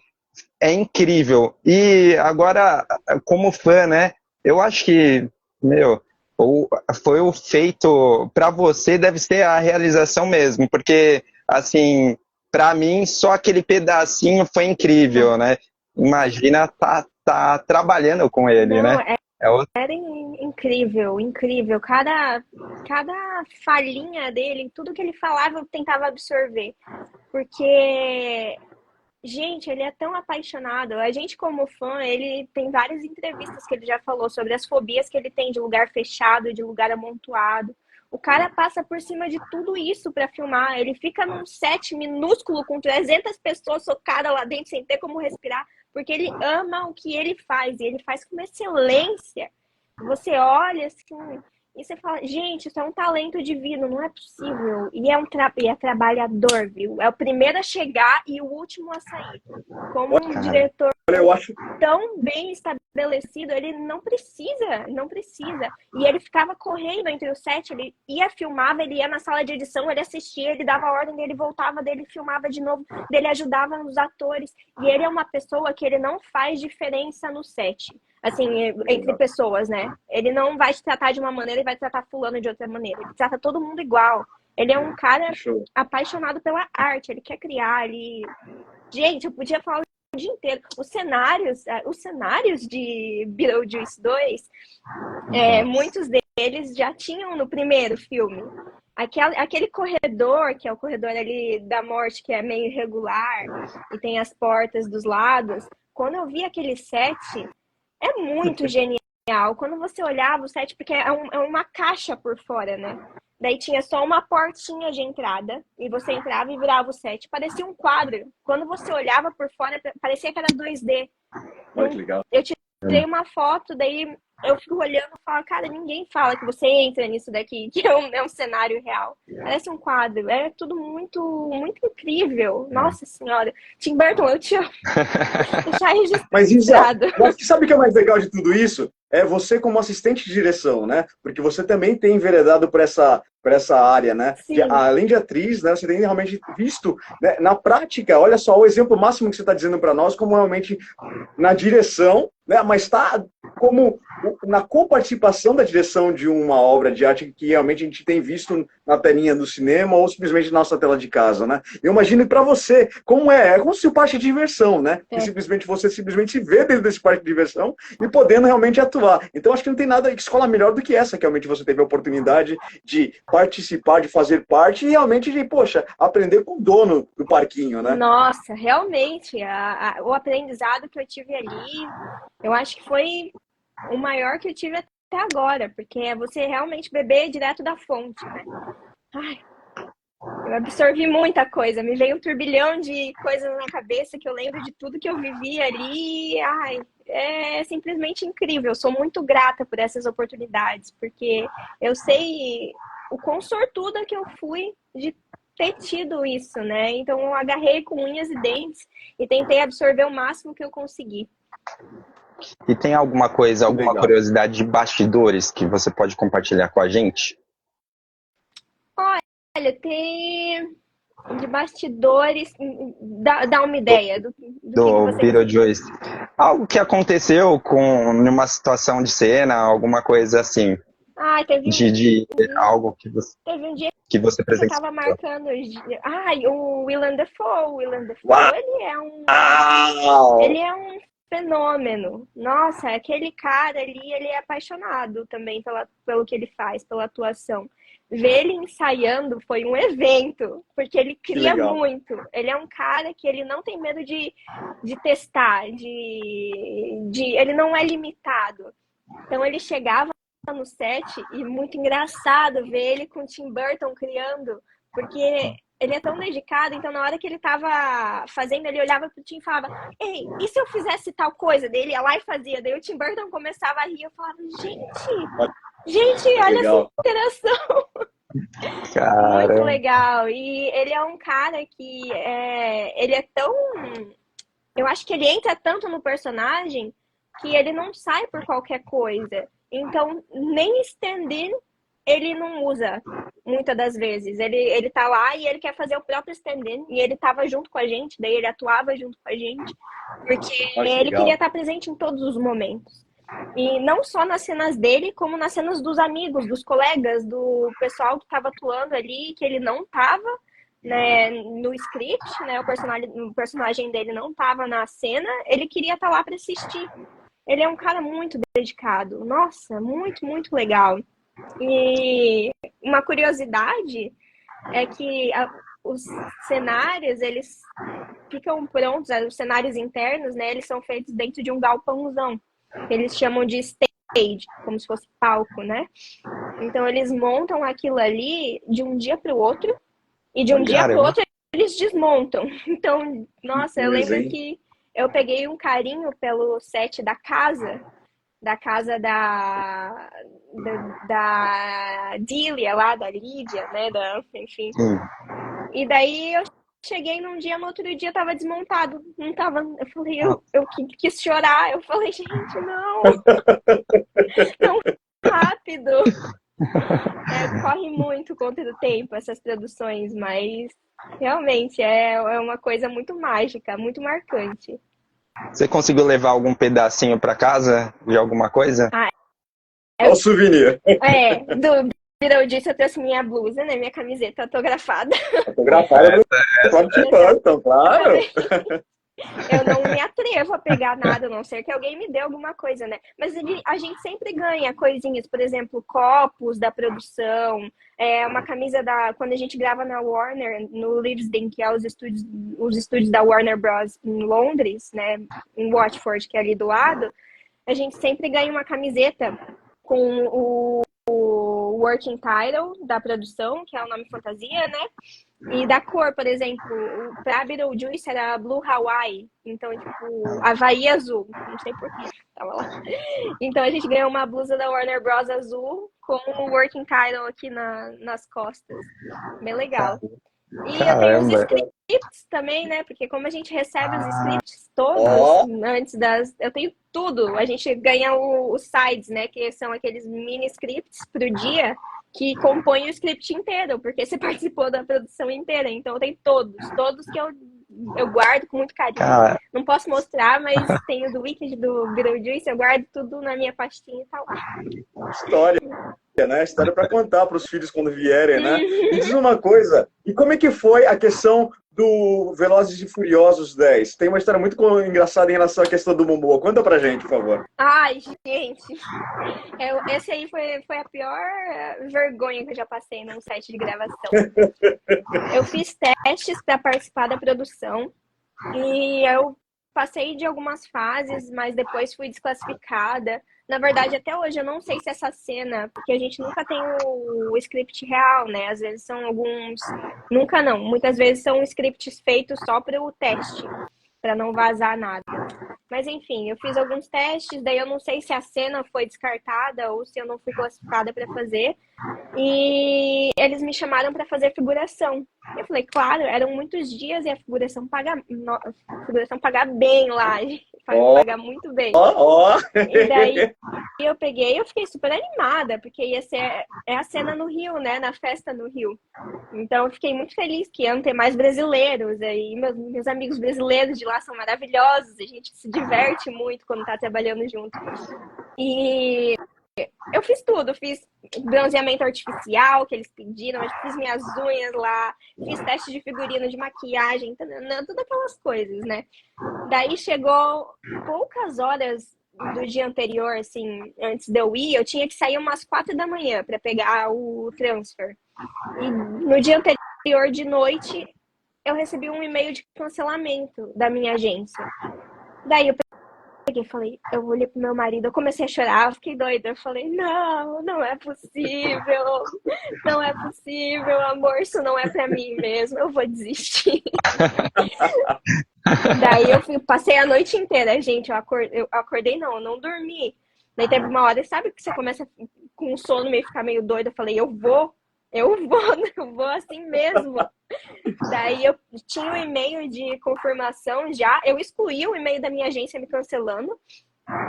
é incrível. E agora, como fã, né, eu acho que, meu, foi o feito para você, deve ser a realização mesmo, porque, assim, para mim, só aquele pedacinho foi incrível, né? Imagina tá trabalhando com ele, Não, né? era incrível, incrível. Cada falhinha dele, tudo que ele falava, eu tentava absorver. Porque, gente, ele é tão apaixonado. A gente, como fã, ele tem várias entrevistas que ele já falou sobre as fobias que ele tem de lugar fechado, de lugar amontoado. O cara passa por cima de tudo isso para filmar. Ele fica num set minúsculo com 300 pessoas socadas lá dentro sem ter como respirar, porque ele ama o que ele faz e ele faz com uma excelência. Você olha assim e você fala, gente, isso é um talento divino, não é possível. E é trabalhador, viu? É o primeiro a chegar e o último a sair. Como um diretor Eu acho tão bem estabelecido, ele não precisa. E ele ficava correndo entre o set, ele ia, filmava, ele ia na sala de edição, ele assistia, ele dava a ordem, ele voltava, dele filmava de novo, dele ajudava os atores. E ele é uma pessoa que ele não faz diferença no set. Assim, entre pessoas, né? Ele não vai te tratar de uma maneira e vai tratar fulano de outra maneira. Ele trata todo mundo igual. Ele é um cara apaixonado pela arte, ele quer criar, ele... Gente, eu podia falar o dia inteiro. Os cenários de Beetlejuice 2, muitos deles já tinham no primeiro filme. Aquele corredor, que é o corredor ali da morte, que é meio irregular, e tem as portas dos lados. Quando eu vi aquele set, é muito genial. Quando você olhava o set, porque é uma caixa por fora, né? Daí tinha só uma portinha de entrada, e você entrava e virava o set. Parecia um quadro. Quando você olhava por fora, parecia que era 2D. Olha que legal. Eu tirei uma foto, daí eu fico olhando e falo, cara, ninguém fala que você entra nisso daqui, que é um cenário real. Parece um quadro. É tudo muito, muito incrível. Nossa Senhora. Tim Burton, eu te amo. Deixar registrado. Mas, Isa, sabe o que é mais legal de tudo isso? É você como assistente de direção, né? Porque você também tem enveredado por essa área, né? Além de atriz, né? Você tem realmente visto, né? Na prática, olha só o exemplo máximo que você está dizendo para nós, como realmente na direção, né? Mas está como na coparticipação da direção de uma obra de arte que realmente a gente tem visto na telinha do cinema ou simplesmente na nossa tela de casa, né? Eu imagino para você, como é como se o parque de diversão, né? Que simplesmente você simplesmente se vê dentro desse parque de diversão e podendo realmente atuar. Então acho que não tem nada que escola melhor do que essa, que realmente você teve a oportunidade de participar, de fazer parte e realmente de, poxa, aprender com o dono do parquinho, né? Nossa, realmente, o aprendizado que eu tive ali, eu acho que foi o maior que eu tive até agora, porque é você realmente beber direto da fonte, né? Ai. Eu absorvi muita coisa, me veio um turbilhão de coisas na cabeça que eu lembro de tudo que eu vivi ali. Ai, é simplesmente incrível. Eu sou muito grata por essas oportunidades, porque eu sei o quão sortuda que eu fui de ter tido isso, né? Então eu agarrei com unhas e dentes e tentei absorver o máximo que eu consegui. E tem alguma coisa, alguma Legal. curiosidade de bastidores que você pode compartilhar com a gente? Olha, tem de bastidores, dá uma ideia do que Do você quer. Beetlejuice. Algo que aconteceu com numa situação de cena, alguma coisa assim, Ah, de algo teve um dia que você que eu presenciou. tava marcando. Ai, o Willem Dafoe. O Willem Uau! Dafoe, ele é um fenômeno. Nossa, aquele cara ali, ele é apaixonado também pelo que ele faz, pela atuação. Ver ele ensaiando foi um evento, porque ele Que cria legal. muito. Ele é um cara que ele não tem medo de testar, ele não é limitado. Então ele chegava no set e muito engraçado ver ele com o Tim Burton criando, porque ele é tão dedicado, então na hora que ele tava fazendo, ele olhava pro Tim e falava: ei, e se eu fizesse tal coisa? Daí ele ia lá e fazia, daí o Tim Burton começava a rir, eu falava: gente, olha essa Legal. interação. Muito Cara, legal. E ele é um cara que ele é tão... Eu acho que ele entra tanto no personagem que ele não sai por qualquer coisa. Então, nem stand-in ele não usa muitas das vezes. Ele tá lá e ele quer fazer o próprio stand-in e ele tava junto com a gente, daí ele atuava junto com a gente, porque Olha que ele legal. queria estar presente em todos os momentos. E não só nas cenas dele, como nas cenas dos amigos, dos colegas, do pessoal que estava atuando ali, que ele não estava, né, no script, né, o personagem dele não estava na cena, ele queria estar lá para assistir. Ele é um cara muito dedicado. Nossa, muito, muito legal. E uma curiosidade é que os cenários, eles ficam prontos, os cenários internos, né, eles são feitos dentro de um galpãozão. Eles chamam de stage, como se fosse palco, né? Então eles montam aquilo ali de um dia para o outro e de um dia para o caramba. outro eles desmontam. Então, nossa, eu Coisa, lembro hein? que eu peguei um carinho pelo set da casa da Dília lá, da Lídia, né? Enfim. Sim. E daí eu cheguei num dia, no outro dia tava desmontado. Não tava. Eu falei, eu quis chorar. Eu falei, gente, não! Tão rápido! Corre muito contra o tempo essas produções, mas realmente é uma coisa muito mágica, muito marcante. Você conseguiu levar algum pedacinho para casa de alguma coisa? Olha o souvenir. Do Beetlejuice eu trouxe minha blusa, né? Minha camiseta autografada. Autografada do Tim Burton, claro. Eu não me atrevo a pegar nada, a não ser que alguém me dê alguma coisa, né? Mas a gente sempre ganha coisinhas, por exemplo, copos da produção, uma camisa quando a gente grava na Warner, no Leavesden, que é os estúdios da Warner Bros. Em Londres, né? Em Watford, que é ali do lado, a gente sempre ganha uma camiseta com o working title da produção, que é o nome fantasia, né? E da cor, por exemplo, pra Beetlejuice era Blue Hawaii, então, tipo, Havaí azul, não sei porquê, tava lá. Então a gente ganhou uma blusa da Warner Bros. Azul com o working title aqui nas costas. Bem legal. E eu tenho os scripts também, né? Porque como a gente recebe os scripts todos antes eu tenho tudo. A gente ganha os sides, né? Que são aqueles mini scripts pro dia que compõem o script inteiro, porque você participou da produção inteira. Então eu tenho todos que eu guardo com muito carinho. Não posso mostrar, mas tenho do Wicked, do Beetlejuice, eu guardo tudo na minha pastinha e tá lá. História, né? História para contar para os filhos quando vierem, né? Me diz uma coisa, e como é que foi a questão do Velozes e Furiosos 10? Tem uma história muito engraçada em relação à questão do Momoa. Conta pra gente, por favor. Ai, gente. Esse aí foi a pior vergonha que eu já passei num set de gravação. Eu fiz testes para participar da produção e eu passei de algumas fases, mas depois fui desclassificada. Na verdade, até hoje eu não sei se essa cena, porque a gente nunca tem o script real, né? Às vezes são alguns, nunca não, muitas vezes são scripts feitos só para o teste, para não vazar nada. Mas enfim, eu fiz alguns testes, daí eu não sei se a cena foi descartada ou se eu não fui classificada para fazer. E eles me chamaram para fazer figuração. Eu falei, claro, eram muitos dias e a figuração paga bem lá, paga muito bem. E daí eu peguei, eu fiquei super animada, porque ia ser a cena no Rio, né, na festa no Rio. Então eu fiquei muito feliz que iam ter mais brasileiros, aí meus amigos brasileiros de lá são maravilhosos, a gente se diverte muito quando tá trabalhando junto. E eu fiz tudo, fiz bronzeamento artificial que eles pediram, eu fiz minhas unhas lá, fiz teste de figurino, de maquiagem, tudo aquelas coisas, né? Daí chegou poucas horas do dia anterior, assim, antes de eu ir, eu tinha que sair umas 4 da manhã para pegar o transfer. E no dia anterior de noite, eu recebi um e-mail de cancelamento da minha agência. Daí eu falei, eu olhei pro meu marido, eu comecei a chorar, eu fiquei doida. Eu falei, não é possível, não é possível, amor, isso não é pra mim mesmo, eu vou desistir. Daí eu passei a noite inteira, gente, eu acordei não dormi. Daí teve uma hora, sabe que você começa com sono meio ficar meio doida, eu falei, eu vou assim mesmo. Daí eu tinha um e-mail de confirmação já, eu excluí o e-mail da minha agência me cancelando,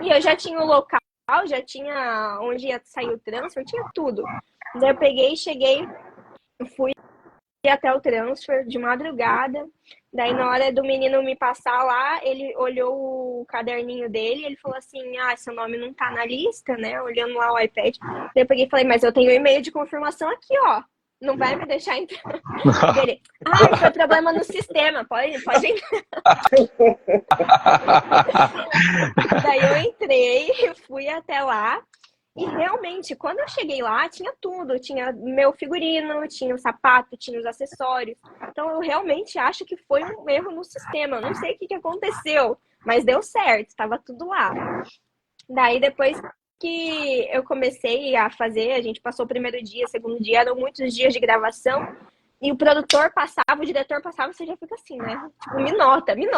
e eu já tinha o local, já tinha onde ia sair o transfer, tinha tudo. Daí eu peguei, cheguei, fui até o transfer de madrugada, daí na hora do menino me passar lá, ele olhou o caderninho dele, ele falou assim, seu nome não tá na lista, né, olhando lá o iPad. Daí eu peguei e falei, mas eu tenho um e-mail de confirmação aqui, ó. Não vai me deixar entrar. Ele, foi problema no sistema, pode entrar. Daí eu entrei, fui até lá. E realmente, quando eu cheguei lá, tinha tudo. Tinha meu figurino, tinha o sapato, tinha os acessórios. Então eu realmente acho que foi um erro no sistema. Eu não sei o que aconteceu, mas deu certo, estava tudo lá. Daí depois que eu comecei a fazer, a gente passou o primeiro dia, segundo dia, eram muitos dias de gravação, e o produtor passava, o diretor passava, você já fica assim, né? Tipo, me nota. Pelo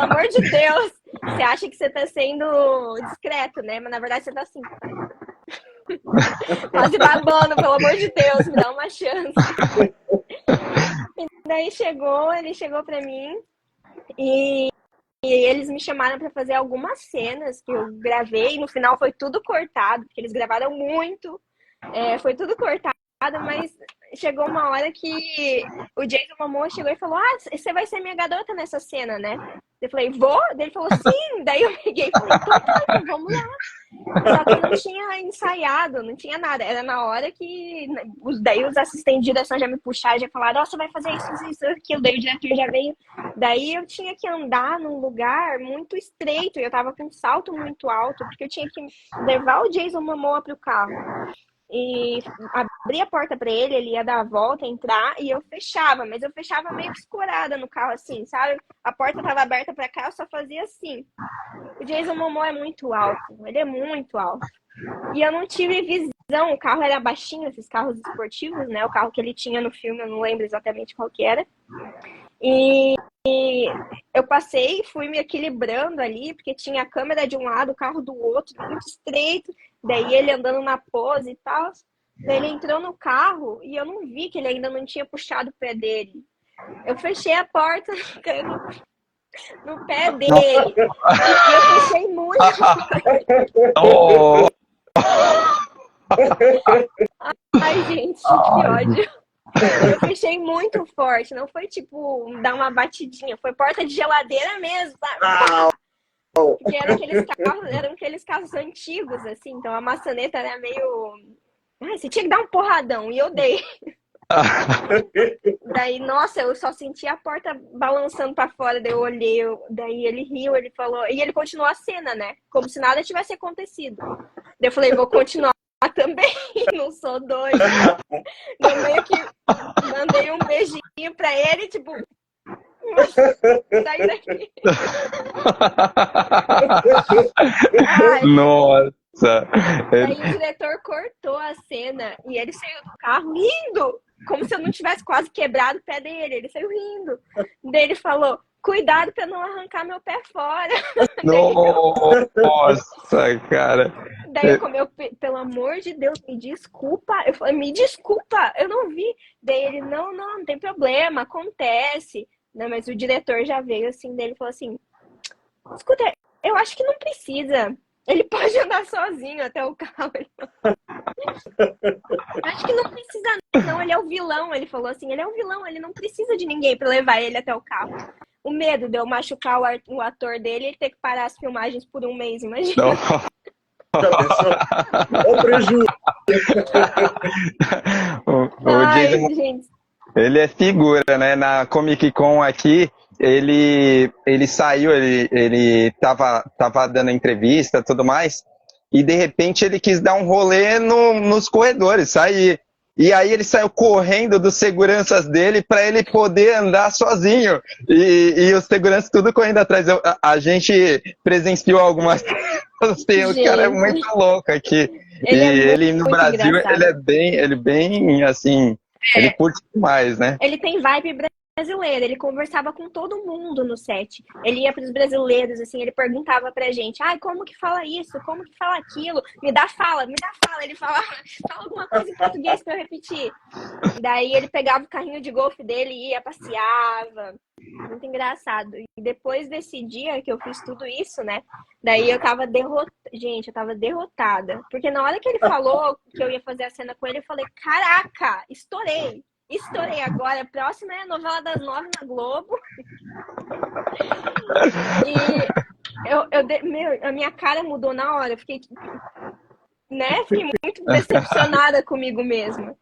amor de Deus, você acha que você tá sendo discreto, né? Mas na verdade você tá assim, quase babando, pelo amor de Deus, me dá uma chance. E daí ele chegou pra mim e eles me chamaram para fazer algumas cenas que eu gravei. No final foi tudo cortado, porque eles gravaram muito. Foi tudo cortado, mas chegou uma hora que o Jason Momoa chegou e falou, você vai ser minha garota nessa cena, né? Eu falei, vou? Daí ele falou, sim. Daí eu peguei e falei, então vamos lá. Só que não tinha ensaiado, não tinha nada. Era na hora que... Daí os assistentes de direção já me puxaram, já falaram, você vai fazer isso, aquilo. Daí o diretor já veio. Daí eu tinha que andar num lugar muito estreito. E eu tava com um salto muito alto, porque eu tinha que levar o Jason Momoa pro carro. E abrir a porta pra ele, ele ia dar a volta, entrar, e eu fechava. Mas eu fechava meio escorada no carro, assim, sabe? A porta tava aberta pra cá, eu só fazia assim. O Jason Momoa é muito alto, ele é muito alto. E eu não tive visão, o carro era baixinho, esses carros esportivos, né? O carro que ele tinha no filme, eu não lembro exatamente qual que era. E eu passei, fui me equilibrando ali, porque tinha a câmera de um lado, o carro do outro, muito estreito. Daí ele andando na pose e tal. Daí ele entrou no carro e eu não vi que ele ainda não tinha puxado o pé dele. Eu fechei a porta no pé dele. E eu fechei muito. Ai, gente, que ódio. Eu fechei muito forte. Não foi tipo dar uma batidinha. Foi porta de geladeira mesmo, sabe? Porque eram aqueles carros antigos, assim. Então a maçaneta era meio... você tinha que dar um porradão. E eu dei. Daí, nossa, eu só senti a porta balançando pra fora. Daí eu olhei, daí ele riu, ele falou... E ele continuou a cena, né? Como se nada tivesse acontecido. Daí eu falei, vou continuar também. Não sou doida. Eu meio que mandei um beijinho pra ele, tipo... Sai daqui. Ai, Nossa. daí o diretor cortou a cena e ele saiu do carro rindo, como se eu não tivesse quase quebrado o pé dele. Ele saiu rindo. Daí ele falou, cuidado pra não arrancar meu pé fora. Nossa, cara. Daí eu, pelo amor de Deus, me desculpa. Eu falei, me desculpa, eu não vi. Daí ele, não tem problema, acontece. Não, mas o diretor já veio assim dele e falou assim, escuta, eu acho que não precisa. Ele pode andar sozinho até o carro. Acho que não precisa, não. Ele é o vilão. Ele falou assim, ele é o vilão, ele não precisa de ninguém pra levar ele até o carro. O medo de eu machucar o ator dele e ter que parar as filmagens por um mês, imagina. Olha o prejuízo. O Jason, gente. ele é figura, né? Na Comic Con aqui, ele saiu, ele tava dando entrevista e tudo mais, e de repente ele quis dar um rolê nos corredores, sair. E aí ele saiu correndo dos seguranças dele para ele poder andar sozinho. E os seguranças tudo correndo atrás. A gente presenciou algumas coisas. O cara é muito louco aqui. Ele no Brasil, engraçado. Ele bem assim, ele curte demais, né? Ele tem vibe brasileira, ele conversava com todo mundo no set. Ele ia para os brasileiros, assim, ele perguntava pra gente, como que fala isso? Como que fala aquilo? Me dá fala. Ele falava, fala alguma coisa em português pra eu repetir. Daí ele pegava o carrinho de golfe dele e ia, passeava. Muito engraçado. E depois desse dia que eu fiz tudo isso, né? Daí eu tava derrotada. Porque na hora que ele falou que eu ia fazer a cena com ele, eu falei, caraca, estourei agora. A próxima é a novela das 9 na Globo. E a minha cara mudou na hora. Eu fiquei muito decepcionada comigo mesma.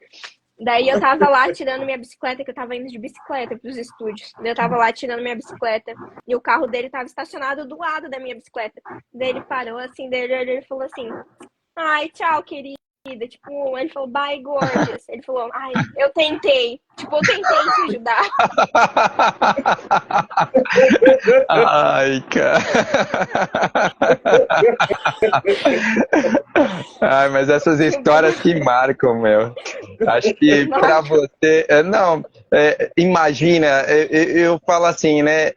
Daí eu tava lá tirando minha bicicleta, que eu tava indo de bicicleta pros estúdios. Daí eu tava lá tirando minha bicicleta e o carro dele tava estacionado do lado da minha bicicleta. Daí ele parou assim, ele falou assim, ai, tchau, querida. Tipo, ele falou, bye, gorgeous. Ele falou, ai, eu tentei. Tipo, eu tentei te ajudar. Ai, cara. Ai, mas essas histórias que marcam, meu. Acho que pra você... imagina, eu falo assim, né?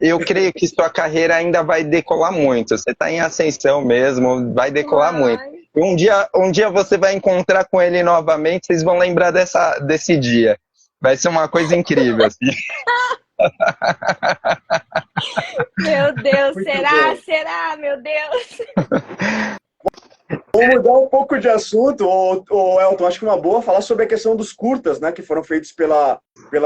Eu creio que sua carreira ainda vai decolar muito. Você tá em ascensão mesmo, vai decolar muito. Um dia você vai encontrar com ele novamente, vocês vão lembrar desse dia. Vai ser uma coisa incrível, assim. Meu Deus, será, meu Deus? Vamos mudar um pouco de assunto, Elton. Acho que uma boa falar sobre a questão dos curtas, né, que foram feitos pela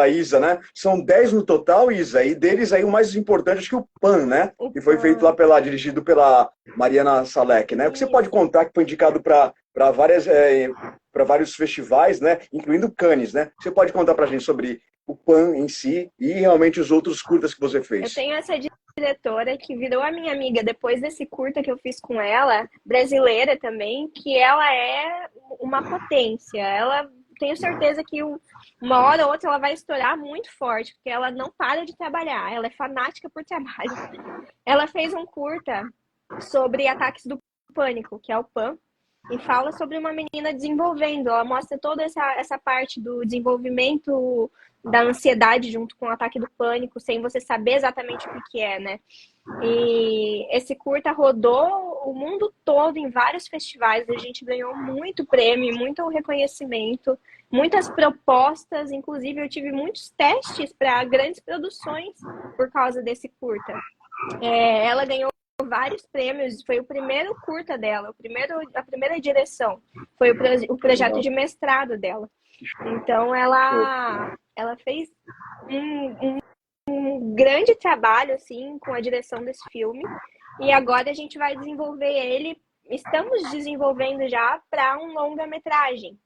Isa, né? São 10 no total, Isa, e deles aí o mais importante, acho que o Pan, né? Que foi feito lá dirigido pela Mariana Salek, né? O que você pode contar que foi indicado para vários festivais, né? Incluindo Cannes, né? Você pode contar pra gente sobre o Pan em si e realmente os outros curtas que você fez? Eu tenho essa diretora que virou a minha amiga depois desse curta que eu fiz com ela, brasileira também, que ela é uma potência. Ela, tenho certeza que uma hora ou outra ela vai estourar muito forte, porque ela não para de trabalhar, ela é fanática por trabalho. Ela fez um curta sobre ataques do pânico, que é o PAN, e fala sobre uma menina desenvolvendo. Ela mostra toda essa parte do desenvolvimento da ansiedade junto com o ataque do pânico, sem você saber exatamente o que é, né? E esse curta rodou o mundo todo em vários festivais. A gente ganhou muito prêmio, muito reconhecimento, muitas propostas. Inclusive, eu tive muitos testes para grandes produções por causa desse curta. Ela ganhou vários prêmios, foi o primeiro curta dela, a primeira direção, foi o projeto de mestrado dela. Então ela fez um grande trabalho assim com a direção desse filme, e agora a gente vai desenvolver ele, estamos desenvolvendo já para um longa-metragem.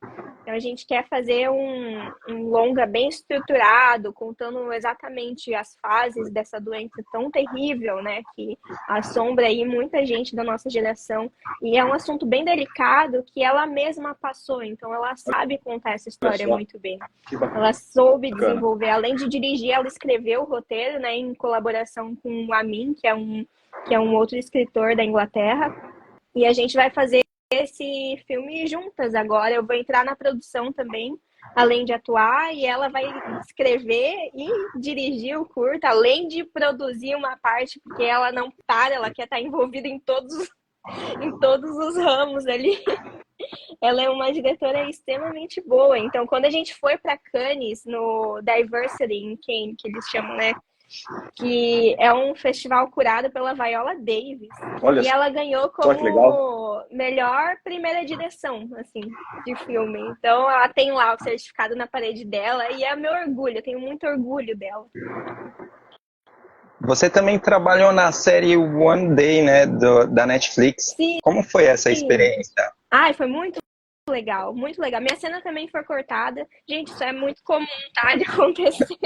Então a gente quer fazer um longa bem estruturado, contando exatamente as fases dessa doença tão terrível, né, que assombra aí muita gente da nossa geração. E é um assunto bem delicado que ela mesma passou, então ela sabe contar essa história muito bem. Ela soube desenvolver, além de dirigir, ela escreveu o roteiro, né, em colaboração com o Amin, que é um outro escritor da Inglaterra. E a gente vai fazer esse filme juntas agora. Eu vou entrar na produção também, além de atuar, e ela vai escrever e dirigir o curta, além de produzir uma parte, porque ela não para, ela quer estar envolvida em todos os ramos ali. Ela é uma diretora extremamente boa. Então, quando a gente foi para Cannes, no Diversity in Cannes, que eles chamam, né? Que é um festival curado pela Viola Davis. Olha, e ela ganhou como melhor primeira direção, assim, de filme. Então, ela tem lá o certificado na parede dela e é meu orgulho, eu tenho muito orgulho dela. Você também trabalhou na série One Day, né, da Netflix. Sim. Como foi essa experiência? Ai, foi muito legal, muito legal. Minha cena também foi cortada. Gente, isso é muito comum, tá, de acontecer.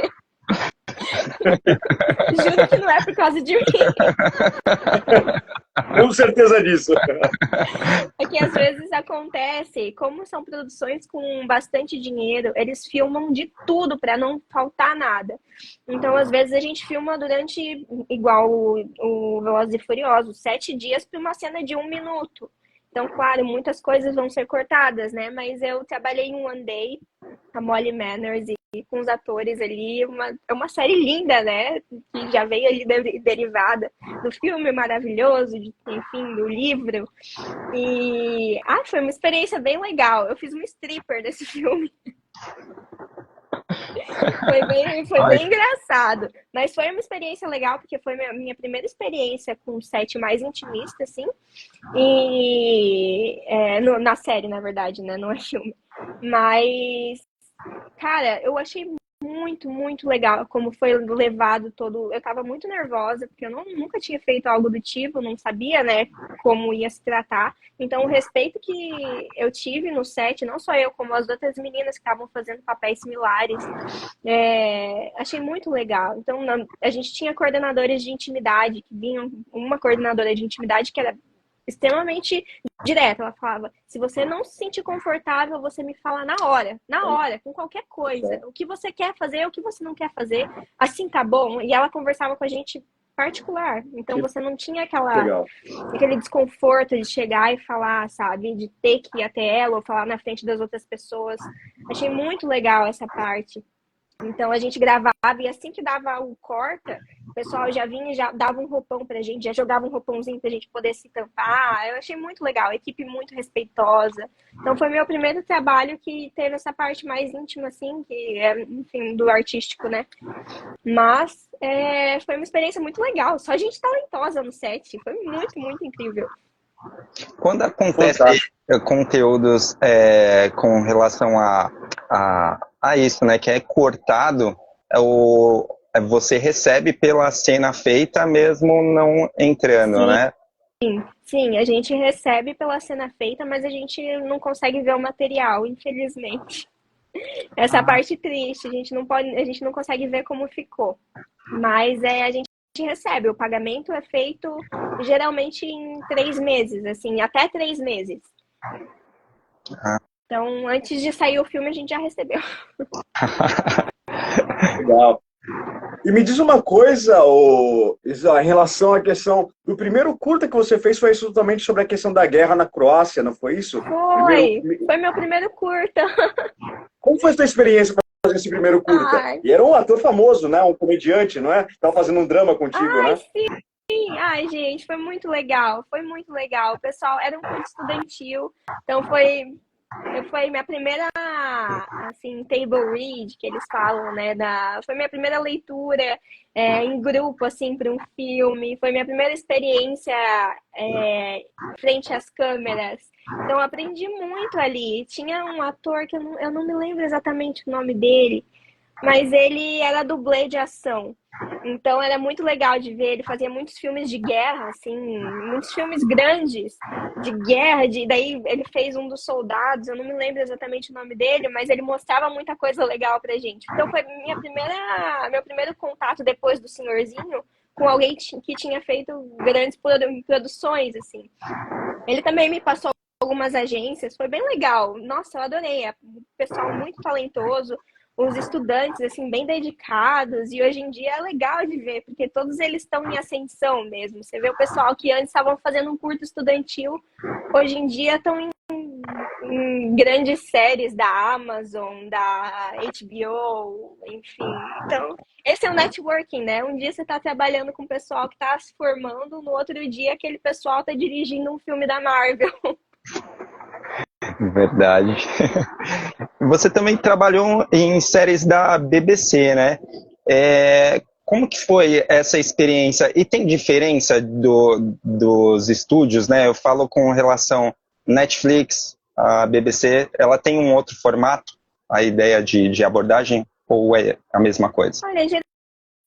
Juro que não é por causa de mim. Com certeza disso. É que às vezes acontece, como são produções com bastante dinheiro, eles filmam de tudo para não faltar nada. Então, às vezes, a gente filma durante, igual o Velozes e Furiosos, 7 dias para uma cena de 1 minuto. Então, claro, muitas coisas vão ser cortadas, né? Mas eu trabalhei em One Day, a Molly Manners, e com os atores ali. É uma série linda, né? Que já veio ali derivada do filme maravilhoso, enfim, do livro. E foi uma experiência bem legal. Eu fiz um stripper desse filme. Foi bem engraçado. Mas foi uma experiência legal, porque foi minha primeira experiência com um set mais intimista, assim. E na série, na verdade, né? Não é filme. Mas, cara, eu achei muito, muito legal como foi levado todo. Eu tava muito nervosa, porque eu nunca tinha feito algo do tipo, não sabia, né, como ia se tratar. Então, o respeito que eu tive no set, não só eu, como as outras meninas que estavam fazendo papéis similares, achei muito legal. Então, a gente tinha coordenadores de intimidade, que vinham, uma coordenadora de intimidade que era extremamente direta. Ela falava, se você não se sentir confortável, você me fala na hora, com qualquer coisa. O que você quer fazer, o que você não quer fazer, assim tá bom. E ela conversava com a gente particular. Então você não tinha aquele desconforto de chegar e falar, sabe, de ter que ir até ela ou falar na frente das outras pessoas. Achei muito legal essa parte. Então a gente gravava e assim que dava o corta, o pessoal já vinha e já dava um roupão pra gente, já jogava um roupãozinho pra gente poder se tampar. Eu achei muito legal, a equipe muito respeitosa. Então foi meu primeiro trabalho que teve essa parte mais íntima, assim, que é, enfim, do artístico, né? Mas foi uma experiência muito legal. Só gente talentosa no set. Foi muito, muito incrível. Quando acontece conteúdos com relação a isso, né, que é cortado, você recebe pela cena feita mesmo não entrando, Sim. né? Sim, a gente recebe pela cena feita, mas a gente não consegue ver o material, infelizmente. Essa parte triste, a gente não consegue ver como ficou. Mas a gente recebe, o pagamento é feito geralmente em 3 meses, assim, até 3 meses. Então, antes de sair o filme, a gente já recebeu. Legal. E me diz uma coisa, Isa, em relação à questão do primeiro curta que você fez, foi absolutamente sobre a questão da guerra na Croácia, não foi isso? Foi meu primeiro curta. Como foi a sua experiência para fazer esse primeiro curta? E era um ator famoso, né? Um comediante, não é? Estava fazendo um drama contigo, né? Sim. Ai, gente, foi muito legal. Foi muito legal. O pessoal era um curso estudantil, então foi minha primeira, assim, table read, que eles falam, né? Foi minha primeira leitura em grupo, assim, para um filme. Foi minha primeira experiência frente às câmeras. Então, eu aprendi muito ali. Tinha um ator que eu não me lembro exatamente o nome dele, mas ele era dublê de ação. Então era muito legal de ver. Ele fazia muitos filmes de guerra, assim, muitos filmes grandes de guerra. Daí ele fez um dos soldados, eu não me lembro exatamente o nome dele, mas ele mostrava muita coisa legal pra gente. Então foi meu primeiro contato depois do Senhorzinho com alguém que tinha feito grandes produções, assim. Ele também me passou algumas agências, foi bem legal. Nossa, eu adorei. É um pessoal muito talentoso, os estudantes, assim, bem dedicados. E hoje em dia é legal de ver, porque todos eles estão em ascensão mesmo. Você vê o pessoal que antes estavam fazendo um curto estudantil, hoje em dia estão em grandes séries da Amazon, da HBO, enfim. Então, esse é o networking, né? Um dia você está trabalhando com o pessoal que está se formando, no outro dia aquele pessoal está dirigindo um filme da Marvel. Verdade. Você também trabalhou em séries da BBC, né? Como que foi essa experiência? E tem diferença dos estúdios, né? Eu falo com relação Netflix, a BBC, ela tem um outro formato, a ideia de abordagem, ou é a mesma coisa? Olha,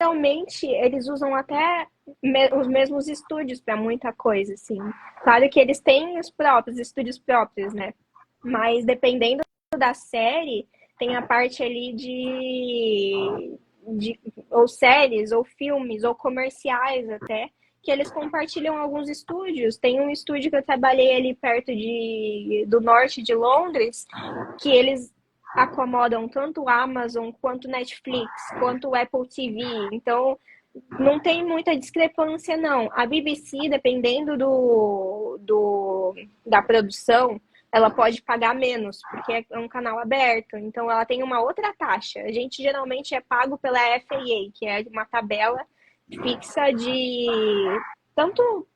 geralmente eles usam até os mesmos estúdios para muita coisa, assim. Claro que eles têm os próprios estúdios próprios, né? Mas dependendo da série, tem a parte ali de ou séries, ou filmes, ou comerciais até, que eles compartilham alguns estúdios. Tem um estúdio que eu trabalhei ali perto do norte de Londres, que eles acomodam tanto o Amazon, quanto Netflix, quanto o Apple TV. Então, não tem muita discrepância, não. A BBC, dependendo da produção, ela pode pagar menos, porque é um canal aberto. Então, ela tem uma outra taxa. A gente geralmente é pago pela FAA, que é uma tabela fixa de tanto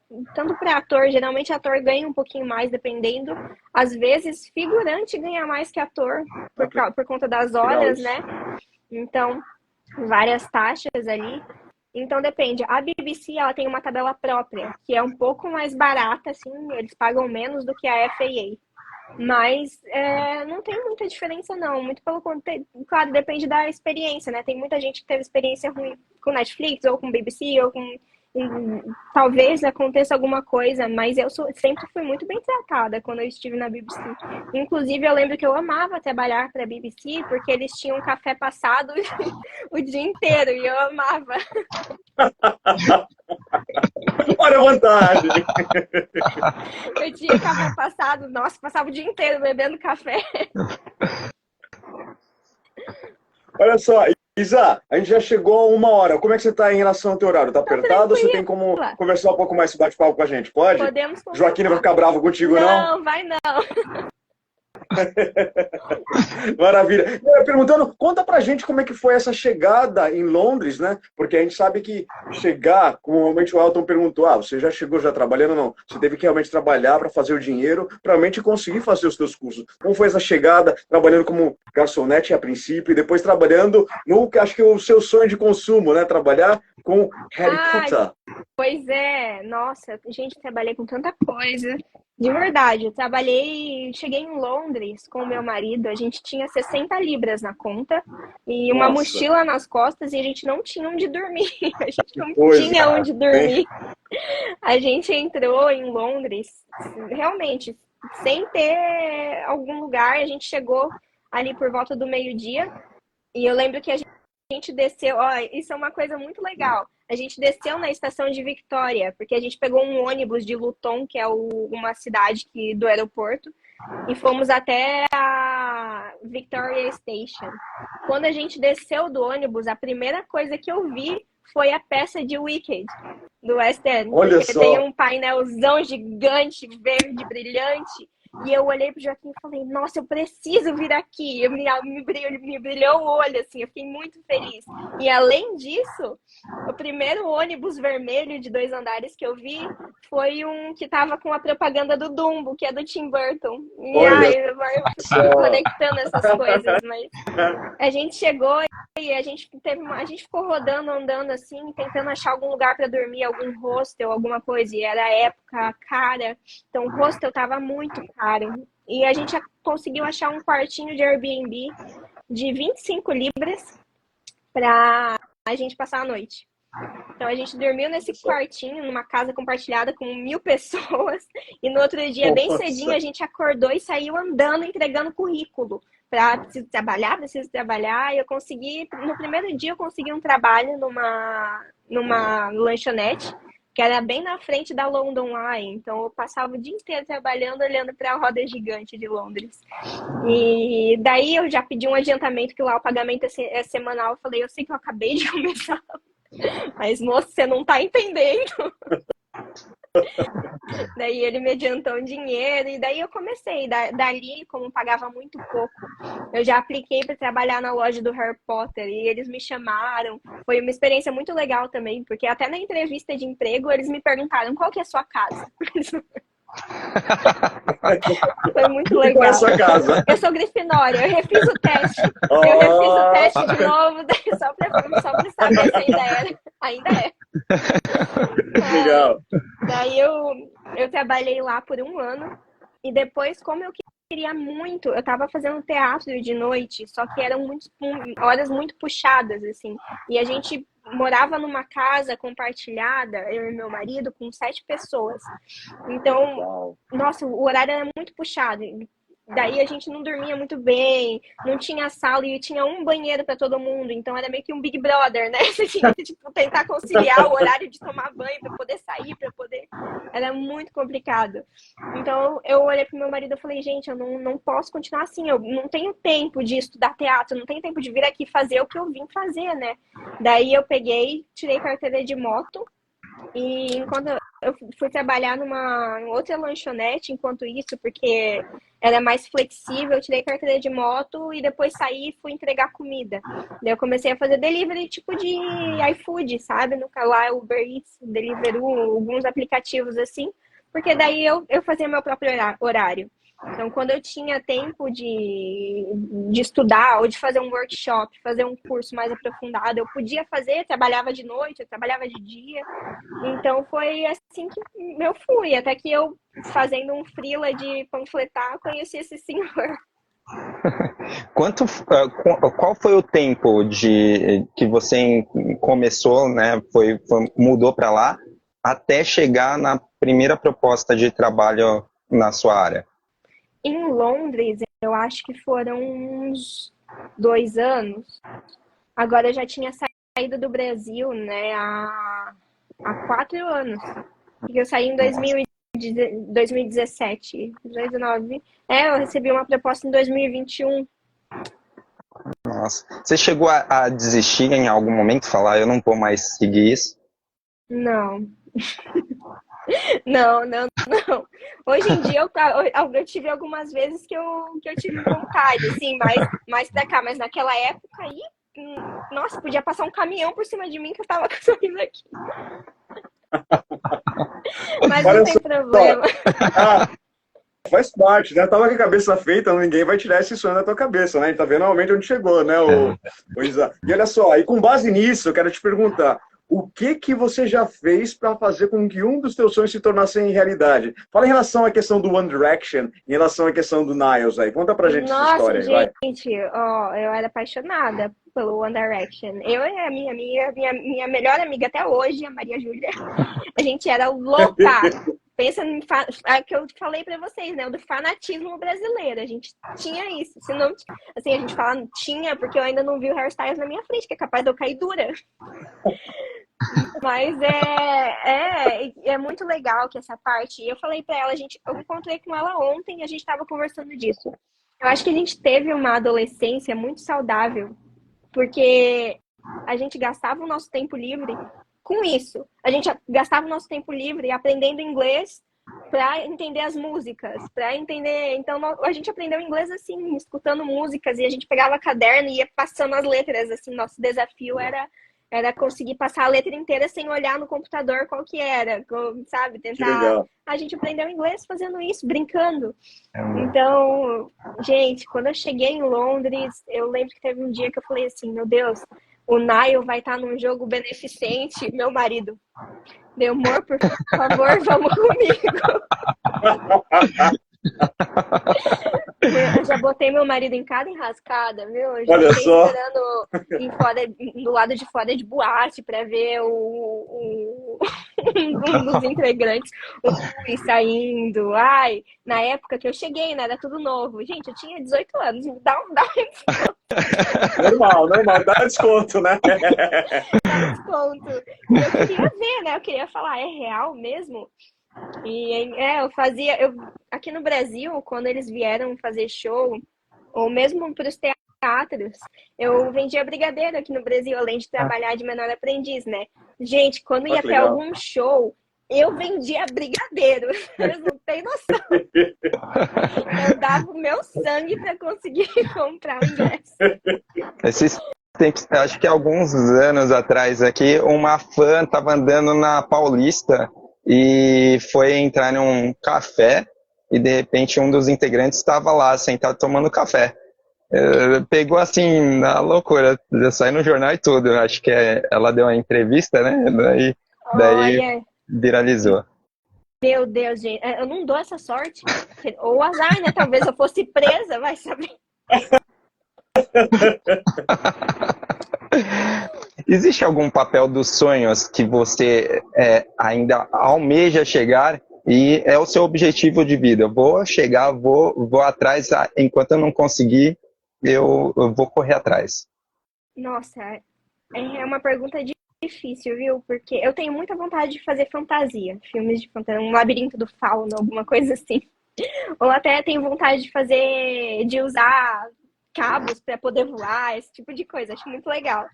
para ator. Geralmente, ator ganha um pouquinho mais, dependendo. Às vezes, figurante ganha mais que ator, por conta das horas, né? Então, várias taxas ali. Então depende. A BBC ela tem uma tabela própria, que é um pouco mais barata, assim, eles pagam menos do que a FAA. Mas não tem muita diferença, não. Muito pelo contrário, claro, depende da experiência, né? Tem muita gente que teve experiência ruim com Netflix, ou com BBC, ou com. Talvez aconteça alguma coisa, mas eu sempre fui muito bem tratada quando eu estive na BBC. Inclusive, eu lembro que eu amava trabalhar para a BBC, porque eles tinham café passado o dia inteiro, e eu amava. Olha a vantagem! Eu tinha café passado, nossa, passava o dia inteiro bebendo café. Olha só, Isa, a gente já chegou a 1 hora. Como é que você está em relação ao teu horário? Tá apertado ou você tem como conversar um pouco mais, esse bate-papo com a gente? Pode? Podemos conversar. Joaquim não vai ficar bravo contigo, não? Não, vai não. Maravilha. Perguntando, conta pra gente como é que foi essa chegada em Londres, né? Porque a gente sabe que chegar, como realmente o Elton perguntou, você já chegou já trabalhando ou não? Você teve que realmente trabalhar para fazer o dinheiro, para realmente conseguir fazer os seus cursos. Como foi essa chegada, trabalhando como garçonete a princípio, e depois trabalhando no, acho que o seu sonho de consumo, né? Trabalhar com Harry Potter. Pois é, nossa, gente, trabalhei com tanta coisa. De verdade, cheguei em Londres com o meu marido, a gente tinha 60 libras na conta e uma mochila nas costas e a gente não tinha onde dormir. A gente não tinha onde dormir. A gente entrou em Londres, realmente, sem ter algum lugar. A gente chegou ali por volta do meio-dia e eu lembro que a gente desceu, isso é uma coisa muito legal. A gente desceu na estação de Victoria, porque a gente pegou um ônibus de Luton, que é uma cidade do aeroporto, e fomos até a Victoria Station. Quando a gente desceu do ônibus, a primeira coisa que eu vi foi a peça de Wicked, do West End. Olha porque só. Tem um painelzão gigante, verde, brilhante. E eu olhei pro Joaquim e falei, nossa, eu preciso vir aqui. Me brilhou o olho, assim, eu fiquei muito feliz. E além disso, o primeiro ônibus vermelho de 2 andares que eu vi foi um que tava com a propaganda do Dumbo, que é do Tim Burton. E eu fico conectando essas coisas, mas a gente chegou e a gente ficou rodando, andando assim, tentando achar algum lugar para dormir, algum hostel, alguma coisa, e era época cara, então o hostel tava muito caro. E a gente conseguiu achar um quartinho de Airbnb de 25 libras, pra a gente passar a noite. Então a gente dormiu nesse quartinho, numa casa compartilhada com 1000 pessoas, e no outro dia, bem cedinho, a gente acordou e saiu andando, entregando currículo. Preciso trabalhar, e eu consegui, no primeiro dia eu consegui um trabalho numa lanchonete, que era bem na frente da London Eye, então eu passava o dia inteiro trabalhando, olhando para a roda gigante de Londres. E daí eu já pedi um adiantamento, que lá o pagamento é semanal, eu falei, eu sei que eu acabei de começar, mas moço, você não tá entendendo. Daí ele me adiantou um dinheiro, e daí eu comecei. Dali, como pagava muito pouco, eu já apliquei para trabalhar na loja do Harry Potter, e eles me chamaram. Foi uma experiência muito legal também, porque até na entrevista de emprego eles me perguntaram qual que é a sua casa. Foi muito legal. Qual é a sua casa? Eu sou Grifinória, eu refiz o teste. Eu refiz o teste de novo, só pra saber se ainda é. Legal. Daí eu trabalhei lá por 1 ano, e depois, como eu queria muito, eu tava fazendo teatro de noite, só que eram horas muito puxadas, assim, e a gente morava numa casa compartilhada, eu e meu marido, com 7 pessoas. Então, nossa, o horário era muito puxado. Daí a gente não dormia muito bem, não tinha sala e tinha um banheiro para todo mundo, então era meio que um Big Brother, né? Você tinha que tentar conciliar o horário de tomar banho para poder sair, para poder... Era muito complicado. Então eu olhei pro meu marido e falei, gente, eu não posso continuar assim, eu não tenho tempo de estudar teatro, não tenho tempo de vir aqui fazer o que eu vim fazer, né? Daí eu peguei, tirei carteira de moto, e enquanto eu fui trabalhar numa outra lanchonete enquanto isso, porque era mais flexível, eu tirei carteira de moto e depois saí e fui entregar comida. Daí eu comecei a fazer delivery tipo de iFood, sabe? No lá Uber Eats, Deliveroo, alguns aplicativos assim, porque daí eu fazia meu próprio horário. Então, quando eu tinha tempo de estudar ou de fazer um workshop, fazer um curso mais aprofundado, eu podia fazer, trabalhava de noite, eu trabalhava de dia. Então, foi assim que eu fui, até que eu, fazendo um freela de panfletar, conheci esse senhor. Qual foi o tempo que você começou, né, mudou para lá, até chegar na primeira proposta de trabalho na sua área? Em Londres, eu acho que foram uns 2 anos. Agora eu já tinha saído do Brasil, né, há 4 anos. Eu saí em 2017, 2019. Eu recebi uma proposta em 2021. Nossa. Você chegou a desistir em algum momento, falar, eu não vou mais seguir isso? Não. Não. Hoje em dia eu tive algumas vezes que eu tive vontade, assim, mais pra cá, mas naquela época aí, nossa, podia passar um caminhão por cima de mim que eu tava saindo aqui. Mas não tem problema. Faz parte, né? Tava com a cabeça feita, ninguém vai tirar esse sonho da tua cabeça, né? A gente tá vendo realmente onde chegou, né? E olha só, e com base nisso, eu quero te perguntar, o que você já fez para fazer com que um dos teus sonhos se tornasse realidade? Fala em relação à questão do One Direction, em relação à questão do Niles aí. Conta pra gente essa história aí, vai. Gente, eu era apaixonada pelo One Direction. Eu e a minha melhor amiga até hoje, a Maria Júlia, a gente era louca. Pensa no que eu falei pra vocês, né? O do fanatismo brasileiro. A gente tinha isso. Se não, assim, a gente fala tinha, porque eu ainda não vi o Harry Styles na minha frente, que é capaz de eu cair dura. Mas é muito legal que essa parte. Eu falei pra ela, eu encontrei com ela ontem e a gente tava conversando disso. Eu acho que a gente teve uma adolescência muito saudável, porque a gente gastava o nosso tempo livre com isso. A gente gastava o nosso tempo livre aprendendo inglês para entender as músicas, para entender... Então, a gente aprendeu inglês assim, escutando músicas, e a gente pegava caderno e ia passando as letras, assim, nosso desafio era conseguir passar a letra inteira sem olhar no computador qual que era, sabe? Tentar... A gente aprendeu inglês fazendo isso, brincando. Então, gente, quando eu cheguei em Londres, eu lembro que teve um dia que eu falei assim, meu Deus, o Niall vai estar num jogo beneficente, meu marido. Meu amor, por favor, vamos comigo. já botei meu marido em cada enrascada, viu? Eu já Olha fiquei só. esperando do lado de fora de boate pra ver um dos integrantes, o Luiz saindo. Ai, na época que eu cheguei, né? Era tudo novo. Gente, eu tinha 18 anos, dá Normal, normal. Dá desconto, né? um desconto. E eu queria ver, né? Eu queria falar, é real mesmo? E aqui no Brasil, quando eles vieram fazer show, ou mesmo para os teatros, eu vendia brigadeiro aqui no Brasil, além de trabalhar de menor aprendiz, né? Gente, quando Olha ia que ter legal. algum show, eu vendia brigadeiro. Vocês não têm noção. Eu dava o meu sangue para conseguir comprar o ingresso. Esses tempos, acho que alguns anos atrás aqui, uma fã estava andando na Paulista e foi entrar num café e de repente um dos integrantes estava lá sentado tomando café. Pegou assim na loucura, já saiu no jornal e tudo. Acho que ela deu uma entrevista, né? Daí Olha, viralizou. meu Deus, gente, eu não dou essa sorte. Ou azar, né? Talvez eu fosse presa, vai saber. Existe algum papel dos sonhos que você ainda almeja chegar e é o seu objetivo de vida? Vou chegar, vou atrás, enquanto eu não conseguir, eu vou correr atrás. Nossa, é uma pergunta difícil, viu? Porque eu tenho muita vontade de fazer fantasia, filmes de fantasia, um labirinto do fauno, alguma coisa assim. Ou até tenho vontade de usar cabos para poder voar, esse tipo de coisa. Acho muito legal.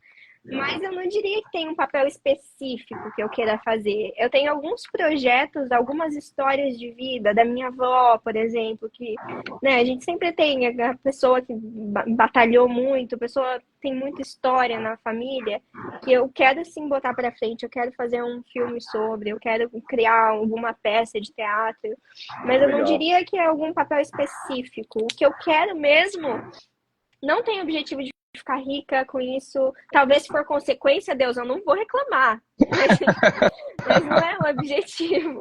Mas eu não diria que tem um papel específico que eu queira fazer. Eu tenho alguns projetos, algumas histórias de vida da minha avó, por exemplo, que, né, a gente sempre tem a pessoa que batalhou muito, a pessoa tem muita história na família, que eu quero sim botar para frente, eu quero fazer um filme sobre, eu quero criar alguma peça de teatro, mas eu não Legal. diria que é algum papel específico. O que eu quero mesmo não tem objetivo de ficar rica com isso. Talvez se for consequência, Deus, eu não vou reclamar. Mas não é o objetivo.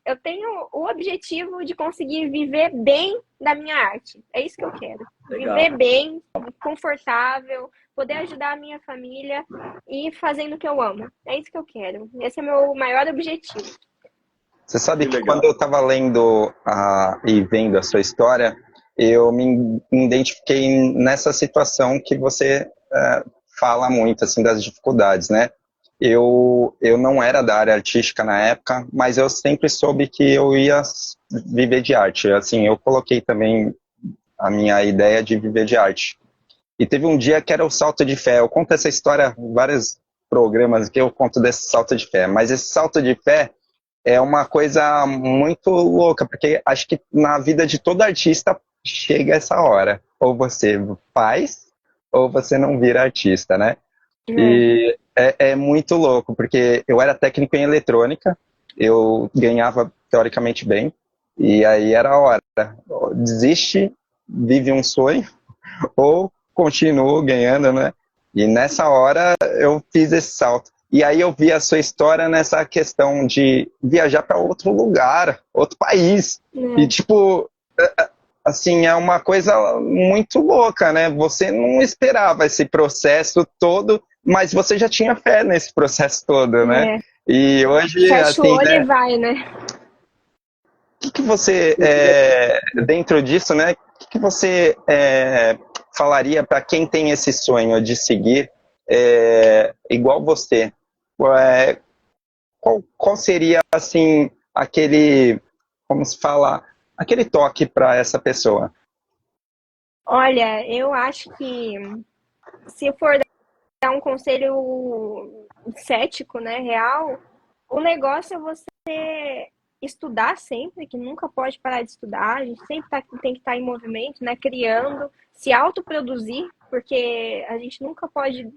Eu tenho o objetivo de conseguir viver bem da minha arte. É isso que eu quero. Legal. Viver bem, confortável, poder ajudar a minha família e fazendo o que eu amo. É isso que eu quero. Esse é meu maior objetivo. Você sabe Que que legal. quando eu estava lendo e vendo a sua história, eu me identifiquei nessa situação que você fala muito, assim, das dificuldades, né? Eu não era da área artística na época, mas eu sempre soube que eu ia viver de arte. Assim, eu coloquei também a minha ideia de viver de arte. E teve um dia que era o salto de fé. Eu conto essa história em vários programas que eu conto desse salto de fé, mas esse salto de fé é uma coisa muito louca, porque acho que na vida de todo artista chega essa hora. Ou você faz, ou você não vira artista, né? E é muito louco, porque eu era técnico em eletrônica, eu ganhava teoricamente bem, e aí era a hora. Desiste, vive um sonho, ou continuo ganhando, né? E nessa hora eu fiz esse salto. E aí eu vi a sua história nessa questão de viajar para outro lugar, outro país. E tipo, assim, é uma coisa muito louca, né? Você não esperava esse processo todo, mas você já tinha fé nesse processo todo, né? E hoje, Fecha o assim, olho né? e vai, né? O que você, dentro disso, né? O que você falaria para quem tem esse sonho de seguir igual você? Qual seria, assim, aquele, como se fala, aquele toque para essa pessoa? Olha, eu acho que se for dar um conselho cético, né, real, o negócio é você estudar sempre, que nunca pode parar de estudar, a gente sempre tem que estar em movimento, né, criando, se autoproduzir, porque a gente nunca pode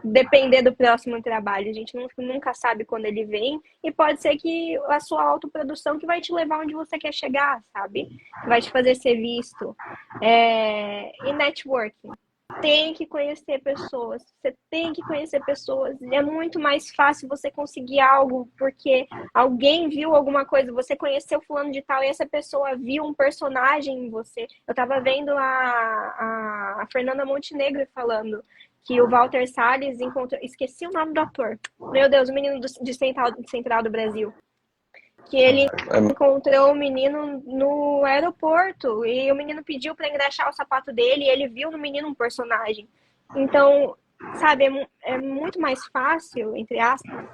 depender do próximo trabalho, a gente nunca sabe quando ele vem, e pode ser que a sua autoprodução que vai te levar onde você quer chegar, sabe? Que vai te fazer ser visto. E networking. tem que conhecer pessoas. Você tem que conhecer pessoas. É muito mais fácil você conseguir algo porque alguém viu alguma coisa. Você conheceu fulano de tal e essa pessoa viu um personagem em você. Eu tava vendo a Fernanda Montenegro falando que o Walter Salles encontrou... Esqueci o nome do ator. Meu Deus, o menino de Central do Brasil. Que ele encontrou o menino no aeroporto e o menino pediu para engraxar o sapato dele e ele viu no menino um personagem. Então, sabe, é muito mais fácil, entre aspas,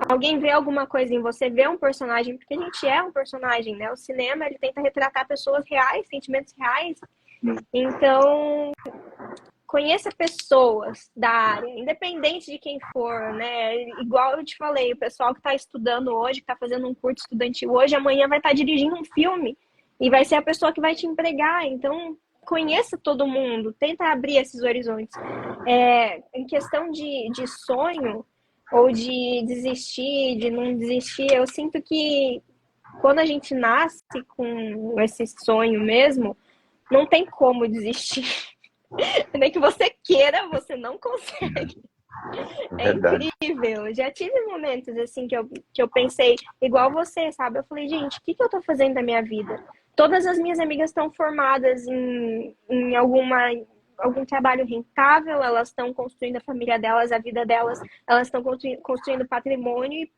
alguém vê alguma coisa em você, vê um personagem, porque a gente é um personagem, né? O cinema, ele tenta retratar pessoas reais, sentimentos reais. Então, conheça pessoas da área, independente de quem for, né? Igual eu te falei, o pessoal que está estudando hoje, que está fazendo um curso estudantil hoje, amanhã vai estar dirigindo um filme e vai ser a pessoa que vai te empregar. Então, conheça todo mundo, tenta abrir esses horizontes. Em questão de sonho ou de desistir, de não desistir, eu sinto que quando a gente nasce com esse sonho mesmo, não tem como desistir. Nem que você queira, você não consegue. É incrível. Já tive momentos assim que eu pensei, igual você, sabe? Eu falei, gente, o que eu tô fazendo da minha vida? Todas as minhas amigas estão formadas em algum trabalho rentável, elas estão construindo a família delas, a vida delas, elas estão construindo patrimônio.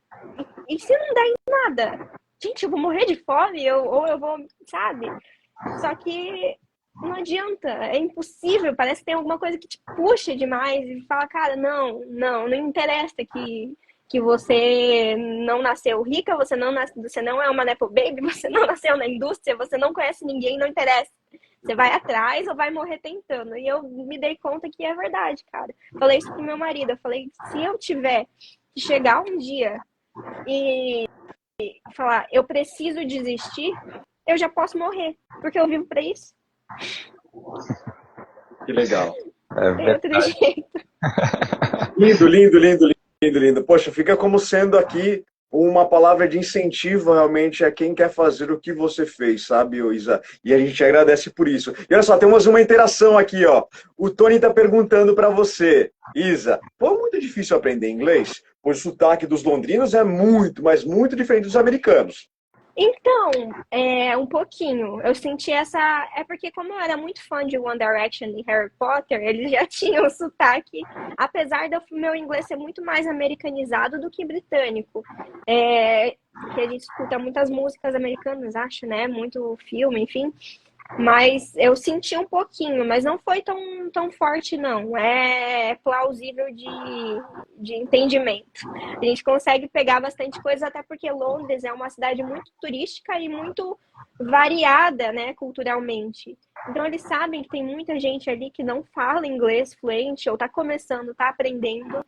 E se não der em nada? Gente, eu vou morrer de fome, ou eu vou, sabe? Só que não adianta, é impossível, parece que tem alguma coisa que te puxa demais e fala, cara, não interessa que você não nasceu rica, você não é uma nepo baby, você não nasceu na indústria, você não conhece ninguém, não interessa. Você vai atrás ou vai morrer tentando. E eu me dei conta que é verdade, cara. Falei isso pro meu marido, eu falei, se eu tiver que chegar um dia e falar, eu preciso desistir, eu já posso morrer, porque eu vivo pra isso. Que legal. Tem outro jeito. Lindo. Poxa, fica como sendo aqui uma palavra de incentivo realmente a quem quer fazer o que você fez, sabe, Isa? E a gente agradece por isso. E olha só, temos uma interação aqui, ó. O Tony está perguntando para você, Isa, foi muito difícil aprender inglês? Pois o sotaque dos londrinos é muito, mas muito diferente dos americanos. Então, um pouquinho. Eu senti essa. É porque, como eu era muito fã de One Direction e Harry Potter, eles já tinham o sotaque, apesar do meu inglês ser muito mais americanizado do que britânico. Que a gente escuta muitas músicas americanas, acho, né? Muito filme, enfim. Mas eu senti um pouquinho, mas não foi tão forte, não. É plausível de entendimento. A gente consegue pegar bastante coisa, até porque Londres é uma cidade muito turística e muito variada, né, culturalmente. Então, eles sabem que tem muita gente ali que não fala inglês fluente, ou está começando, está aprendendo,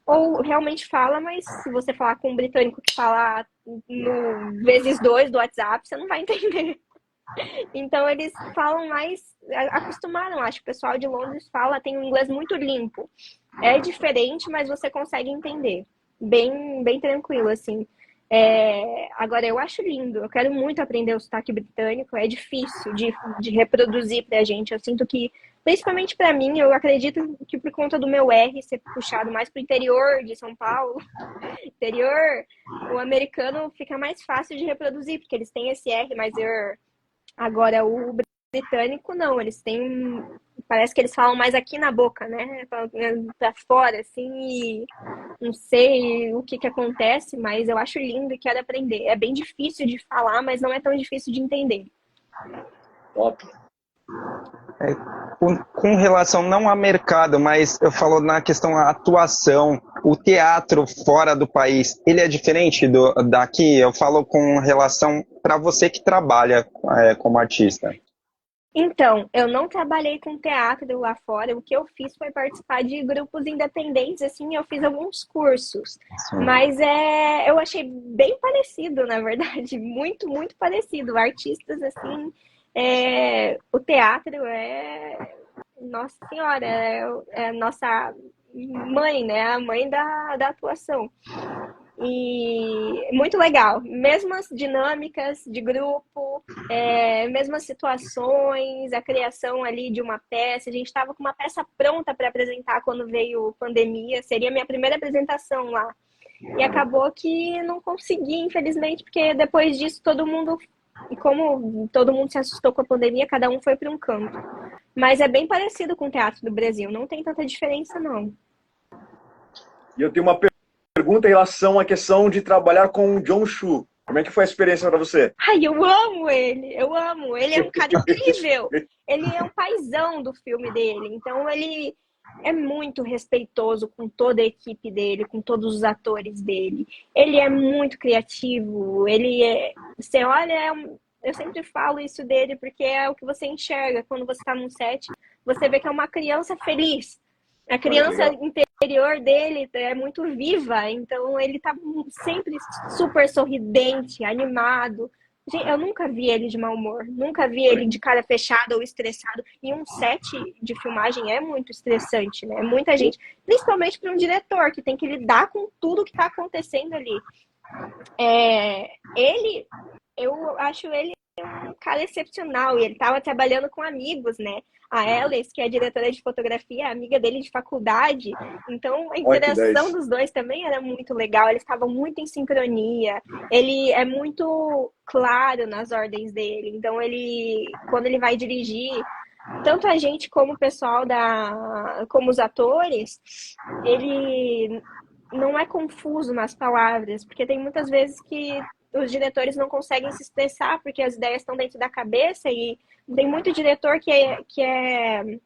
ou realmente fala, mas se você falar com um britânico que fala no vezes 2 do WhatsApp, você não vai entender. Então, eles falam mais, acostumaram, acho que o pessoal de Londres tem um inglês muito limpo. É diferente, mas você consegue entender. Bem tranquilo, assim. Agora, eu acho lindo. Eu quero muito aprender o sotaque britânico. É difícil de reproduzir pra gente. Eu sinto que, principalmente pra mim, eu acredito que por conta do meu R ser puxado mais pro interior de São Paulo, interior, o americano fica mais fácil de reproduzir, porque eles têm esse R mais Agora, o britânico, não. Eles têm... Parece que eles falam mais aqui na boca, né? Pra fora, assim, e não sei o que acontece, mas eu acho lindo e quero aprender. É bem difícil de falar, mas não é tão difícil de entender. Ótimo. Com relação não a mercado, mas eu falo na questão da atuação, o teatro fora do país, ele é diferente daqui? Eu falo com relação para você que trabalha como artista. Então, eu não trabalhei com teatro lá fora. O que eu fiz foi participar de grupos independentes, assim, eu fiz alguns cursos. Sim. Mas eu achei bem parecido, na verdade, muito, muito parecido. Artistas, assim, o teatro nossa senhora, é a nossa mãe, né? A mãe da atuação. E muito legal. Mesmas dinâmicas de grupo, mesmas situações, a criação ali de uma peça. A gente estava com uma peça pronta para apresentar quando veio a pandemia. Seria a minha primeira apresentação lá. E acabou que não consegui, infelizmente, porque depois disso todo mundo, como todo mundo se assustou com a pandemia, cada um foi para um canto. Mas é bem parecido com o Teatro do Brasil, não tem tanta diferença, não. E eu tenho uma pergunta em relação à questão de trabalhar com o John Chu. Como é que foi a experiência para você? Ai, eu amo ele, eu amo. Ele é um cara incrível. Ele é um paizão do filme dele, então ele é muito respeitoso com toda a equipe dele, com todos os atores dele. Ele é muito criativo, você olha, eu sempre falo isso dele porque é o que você enxerga quando você está num set, você vê que é uma criança feliz. A criança interior dele é muito viva, então ele tá sempre super sorridente, animado. Gente, eu nunca vi ele de mau humor, nunca vi ele de cara fechada ou estressado. E um set de filmagem é muito estressante, né? Muita gente, principalmente para um diretor que tem que lidar com tudo que está acontecendo ali. Eu acho ele um cara excepcional e ele estava trabalhando com amigos, né? A Alice, que é a diretora de fotografia, é amiga dele de faculdade, então a interação dos dois também era muito legal, eles estavam muito em sincronia, ele é muito claro nas ordens dele, então quando ele vai dirigir, tanto a gente como o pessoal como os atores, ele não é confuso nas palavras, porque tem muitas vezes que os diretores não conseguem se expressar porque as ideias estão dentro da cabeça e tem muito diretor que é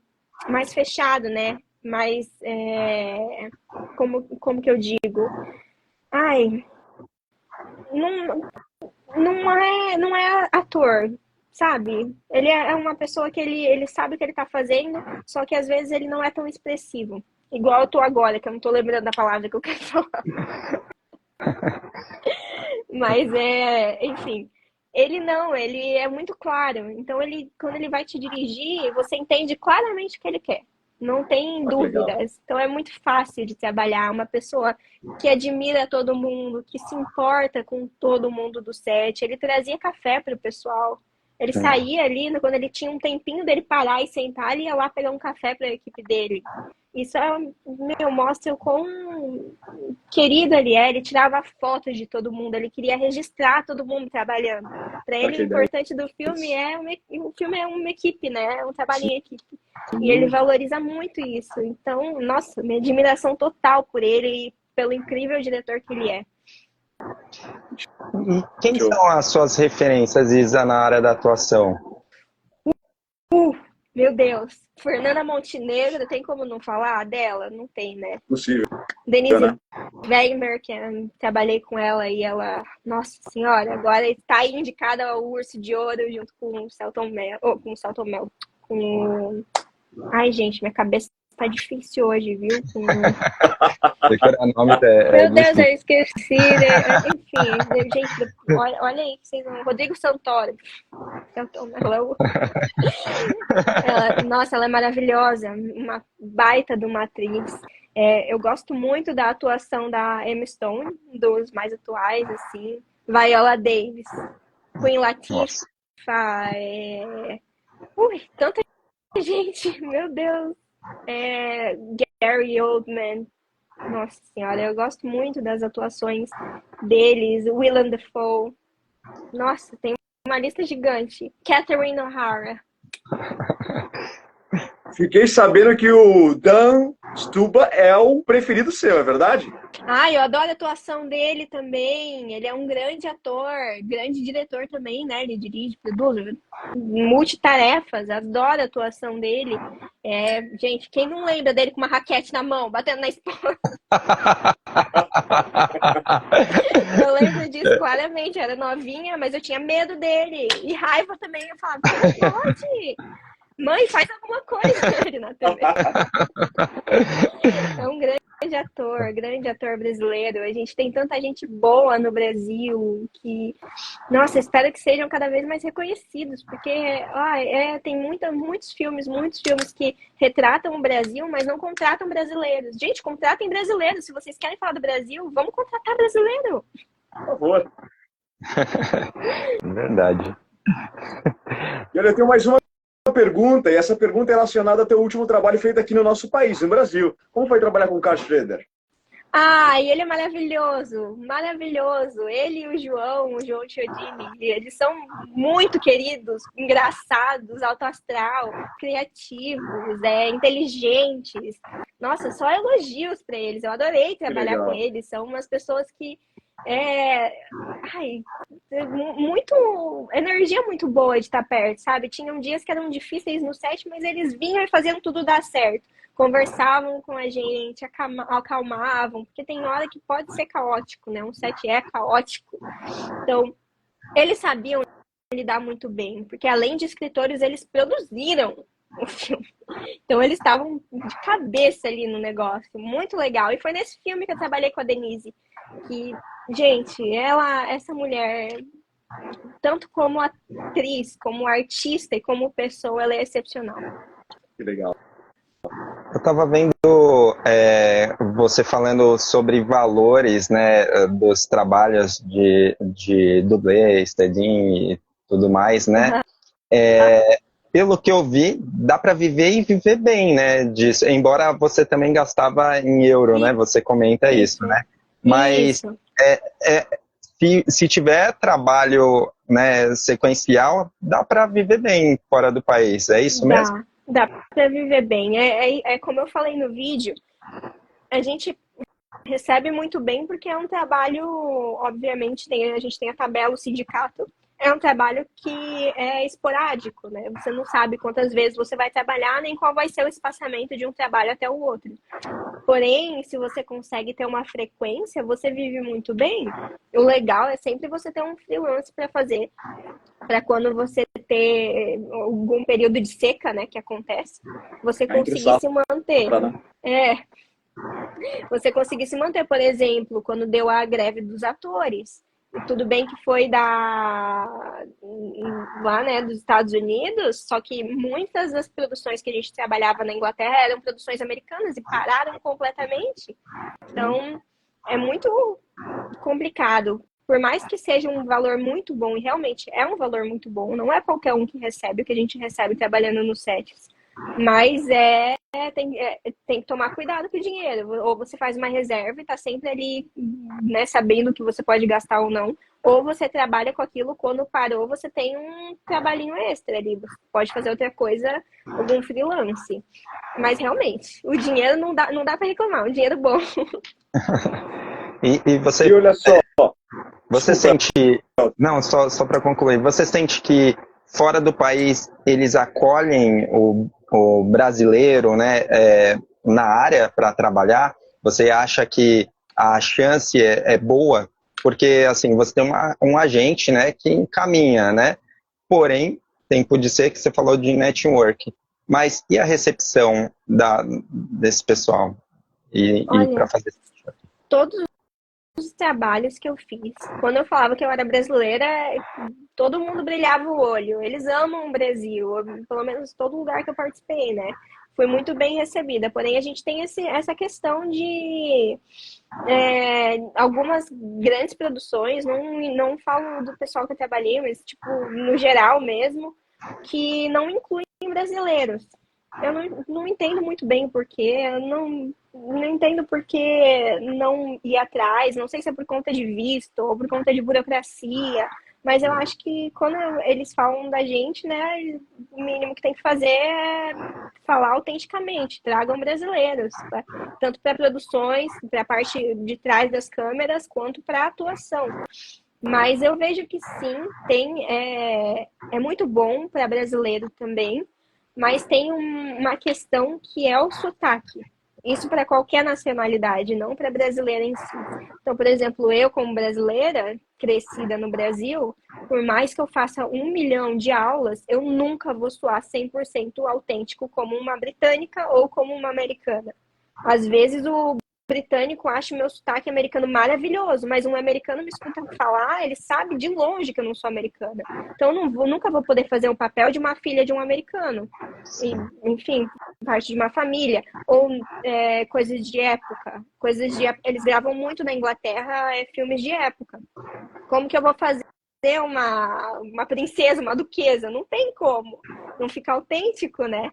mais fechado, né? Mais, como que eu digo? Ai, não é ator, sabe? Ele é uma pessoa que ele sabe o que ele tá fazendo, só que às vezes ele não é tão expressivo. Igual eu tô agora, que eu não tô lembrando da palavra que eu quero falar. Mas enfim, ele é muito claro. Então quando ele vai te dirigir, você entende claramente o que ele quer. Não tem dúvidas. Legal. Então é muito fácil de trabalhar. Uma pessoa que admira todo mundo, que se importa com todo mundo do set. Ele trazia café para o pessoal. Ele saía ali, quando ele tinha um tempinho dele parar e sentar, ele ia lá pegar um café para a equipe dele. Isso mostra o quão querido ele é. Ele tirava fotos de todo mundo, ele queria registrar todo mundo trabalhando. Para ele, o importante do filme o filme é uma equipe, né? É um trabalho em equipe. E ele valoriza muito isso. Então, nossa, minha admiração total por ele e pelo incrível diretor que ele é. E quem são as suas referências, Isa, na área da atuação? Meu Deus, Fernanda Montenegro, tem como não falar dela? Não tem, né? Possível. Denise Weimber, que trabalhei com ela e ela, nossa senhora, agora está indicada ao Urso de Ouro junto com o Selton Mello, ai gente, minha cabeça tá difícil hoje, viu? Decorar nome Meu Deus, eu esqueci, né? Enfim, gente, olha aí, vocês vão. Rodrigo Santoro. Nossa, ela é maravilhosa, uma baita de uma atriz. Eu gosto muito da atuação da Emma Stone, dos mais atuais, assim. Viola Davis, Queen Latifah, tanta gente, meu Deus. Gary Oldman, nossa senhora, eu gosto muito das atuações deles. Willem Dafoe, nossa, tem uma lista gigante. Catherine O'Hara. Fiquei sabendo que o Dan Stuba é o preferido seu, é verdade? Eu adoro a atuação dele também. Ele é um grande ator, grande diretor também, né? Ele dirige, produz, multitarefas. Adoro a atuação dele. Gente, quem não lembra dele com uma raquete na mão, batendo na esposa? Eu lembro disso claramente. Eu era novinha, mas eu tinha medo dele. E raiva também. Eu falava, não pode. Mãe, faz alguma coisa ele na TV. É um grande ator brasileiro. A gente tem tanta gente boa no Brasil que, nossa, espero que sejam cada vez mais reconhecidos, porque tem muitos filmes que retratam o Brasil, mas não contratam brasileiros. Gente, contratem brasileiros. Se vocês querem falar do Brasil, vamos contratar brasileiro. Por favor. Verdade. E olha, eu tenho mais uma pergunta, e essa pergunta é relacionada ao teu último trabalho feito aqui no nosso país, no Brasil. Como foi trabalhar com o Carl Schroeder? E ele é maravilhoso, maravilhoso. Ele e o João Chiodini, eles são muito queridos, engraçados, alto astral, criativos, inteligentes. Nossa, só elogios para eles. Eu adorei trabalhar com eles. São umas pessoas que energia muito boa de estar perto, sabe? Tinham dias que eram difíceis no set, mas eles vinham e faziam tudo dar certo. Conversavam com a gente, acalmavam, porque tem hora que pode ser caótico, né? Um set é caótico. Então, eles sabiam lidar muito bem, porque além de escritores, eles produziram o filme. Então, eles estavam de cabeça ali no negócio. Muito legal. E foi nesse filme que eu trabalhei com a Denise, que, gente, essa mulher, tanto como atriz, como artista e como pessoa, ela é excepcional. Que legal. Eu estava vendo você falando sobre valores, né, dos trabalhos de dublê, stand-in e tudo mais, né? Pelo que eu vi, dá para viver e viver bem, né? Disso. Embora você também gastava em euro, né? Você comenta isso, né? Mas se tiver trabalho, né, sequencial, dá para viver bem fora do país, é isso mesmo? Dá para viver bem. É como eu falei no vídeo, a gente recebe muito bem porque é um trabalho, obviamente, a gente tem a tabela, o sindicato, é um trabalho que é esporádico, né? Você não sabe quantas vezes você vai trabalhar, nem qual vai ser o espaçamento de um trabalho até o outro. Porém, se você consegue ter uma frequência, você vive muito bem. O legal é sempre você ter um freelance para fazer, para quando você ter algum período de seca, né, que acontece, você conseguir se manter. Você conseguir se manter, por exemplo, quando deu a greve dos atores. Tudo bem que foi lá, né, dos Estados Unidos, só que muitas das produções que a gente trabalhava na Inglaterra eram produções americanas e pararam completamente. Então, é muito complicado. Por mais que seja um valor muito bom, e realmente é um valor muito bom, não é qualquer um que recebe o que a gente recebe trabalhando nos sets. Mas tem que tomar cuidado com o dinheiro. Ou você faz uma reserva e tá sempre ali, né, sabendo que você pode gastar ou não. Ou você trabalha com aquilo, quando parou, você tem um trabalhinho extra ali. Você pode fazer outra coisa, algum freelance. Mas realmente, o dinheiro não dá para reclamar, um dinheiro bom. E você... E olha só... Você sente... Não, só para concluir. Você sente que fora do país eles acolhem o brasileiro, né, na área para trabalhar? Você acha que a chance é boa? Porque, assim, você tem um agente, né, que encaminha, né? Porém, pode ser que você falou de network. Mas e a recepção desse pessoal? E para fazer isso? Todos os trabalhos que eu fiz, quando eu falava que eu era brasileira, todo mundo brilhava o olho. Eles amam o Brasil, pelo menos todo lugar que eu participei, né? Fui muito bem recebida. Porém, a gente tem essa questão de algumas grandes produções, não falo do pessoal que eu trabalhei, mas tipo, no geral mesmo, que não incluem brasileiros. Eu não entendo muito bem o porquê, eu não entendo por que não ir atrás, não sei se é por conta de visto ou por conta de burocracia, mas eu acho que quando eles falam da gente, né, o mínimo que tem que fazer é falar autenticamente, tragam brasileiros, tá? Tanto para produções, para a parte de trás das câmeras, quanto para a atuação. Mas eu vejo que sim, é muito bom para brasileiro também, mas tem uma questão que é o sotaque. Isso para qualquer nacionalidade, não para brasileira em si. Então, por exemplo, eu como brasileira, crescida no Brasil, por mais que eu faça 1 milhão de aulas, eu nunca vou soar 100% autêntico como uma britânica ou como uma americana. Às vezes o britânico acha o meu sotaque americano maravilhoso, mas um americano me escuta falar, ele sabe de longe que eu não sou americana. Então eu nunca vou poder fazer o papel de uma filha de um americano. E, enfim, parte de uma família. Ou coisas de época. Eles gravam muito na Inglaterra filmes de época. Como que eu vou fazer uma princesa, uma duquesa? Não tem como. Não fica autêntico, né?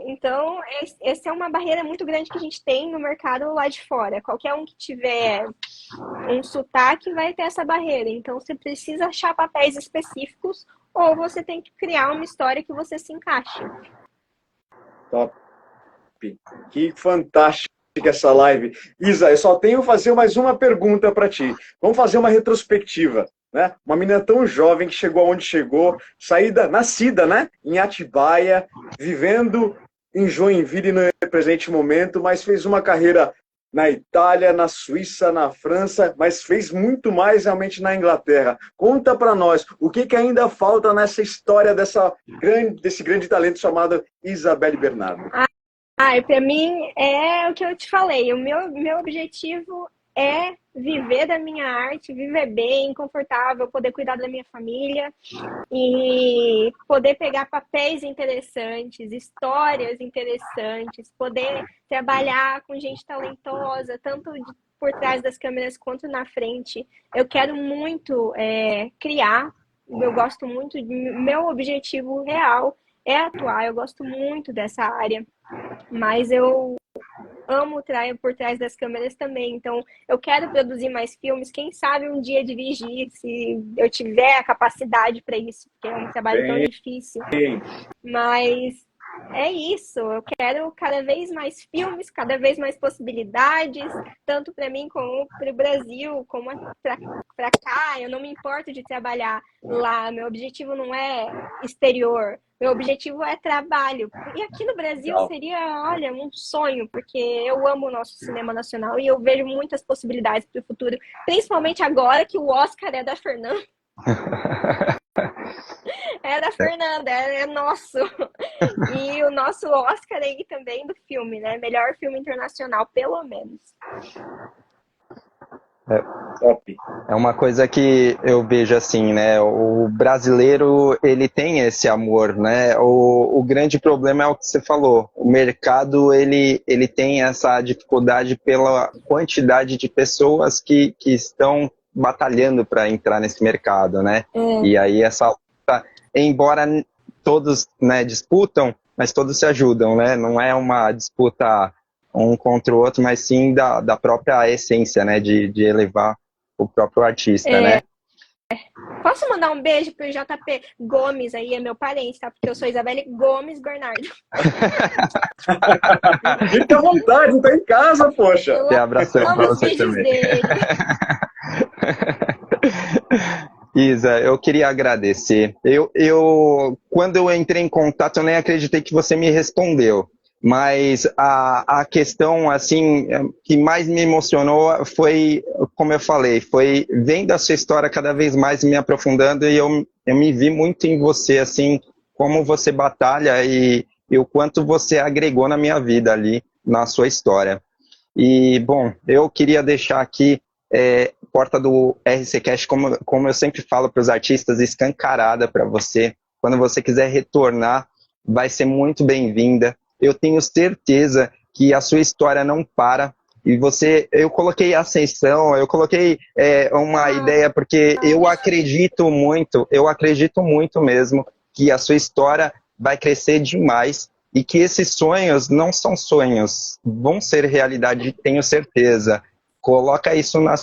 Então, essa é uma barreira muito grande que a gente tem no mercado lá de fora. Qualquer um que tiver um sotaque vai ter essa barreira. Então, você precisa achar papéis específicos ou você tem que criar uma história que você se encaixe. Top. Que fantástico essa live. Isa, eu só tenho que fazer mais uma pergunta para ti. Vamos fazer uma retrospectiva. Né? Uma menina tão jovem que chegou aonde chegou, nascida, né, em Atibaia, vivendo em Joinville no presente momento, mas fez uma carreira na Itália, na Suíça, na França, mas fez muito mais realmente na Inglaterra. Conta para nós, o que ainda falta nessa história desse grande talento chamado Isabelle Bernardo? Para mim é o que eu te falei, o meu objetivo é viver da minha arte, viver bem, confortável, poder cuidar da minha família e poder pegar papéis interessantes, histórias interessantes, poder trabalhar com gente talentosa, tanto por trás das câmeras quanto na frente. Eu quero muito criar, eu gosto muito, meu objetivo real é atuar, eu gosto muito dessa área, mas eu amo por trás das câmeras também. Então, eu quero produzir mais filmes. Quem sabe um dia dirigir, se eu tiver a capacidade para isso, porque é um trabalho tão difícil. Mas é isso. Eu quero cada vez mais filmes, cada vez mais possibilidades, tanto para mim como para o Brasil, como para cá. Eu não me importo de trabalhar lá. Meu objetivo não é exterior. Meu objetivo é trabalho. E aqui no Brasil seria, olha, um sonho, porque eu amo o nosso cinema nacional e eu vejo muitas possibilidades para o futuro, principalmente agora que o Oscar é da Fernanda. É da Fernanda, é nosso. E o nosso Oscar aí também do filme, né? Melhor filme internacional, pelo menos. É uma coisa que eu vejo assim, né? O brasileiro, ele tem esse amor, né? O grande problema é o que você falou. O mercado, ele tem essa dificuldade pela quantidade de pessoas que estão batalhando para entrar nesse mercado, né? E aí essa luta, embora todos, né, disputam, mas todos se ajudam, né? Não é uma disputa um contra o outro, mas sim da própria essência, né, de elevar o próprio artista, né? Posso mandar um beijo pro JP Gomes aí, é meu parente, tá? Porque eu sou Isabelle Gomes Bernardo. Fica à vontade, tá em casa, poxa. Te abração pra você também. Dele. Isa, eu queria agradecer. Quando eu entrei em contato, eu nem acreditei que você me respondeu. Mas a questão, assim, que mais me emocionou foi, como eu falei, foi vendo a sua história cada vez mais me aprofundando e eu me vi muito em você, assim, como você batalha e o quanto você agregou na minha vida ali, na sua história. E, bom, eu queria deixar aqui porta do RCCast, como eu sempre falo para os artistas, escancarada para você. Quando você quiser retornar, vai ser muito bem-vinda. Eu tenho certeza que a sua história não para. E eu coloquei ascensão, eu coloquei uma ideia, porque eu acredito muito mesmo que a sua história vai crescer demais e que esses sonhos não são sonhos, vão ser realidade, tenho certeza. Coloca isso na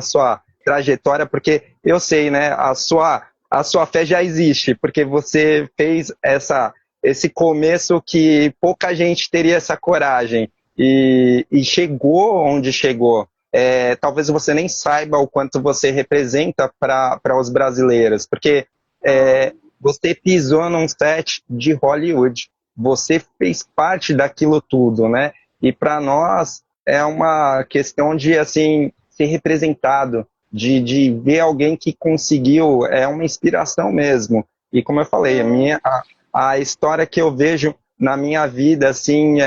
sua trajetória, porque eu sei, né, a sua fé já existe, porque você fez esse começo que pouca gente teria essa coragem e chegou onde chegou. Talvez você nem saiba o quanto você representa para os brasileiros, porque você pisou num set de Hollywood, você fez parte daquilo tudo, né? E para nós é uma questão de assim ser representado. de ver alguém que conseguiu, é uma inspiração mesmo. E como eu falei, a história que eu vejo na minha vida, assim,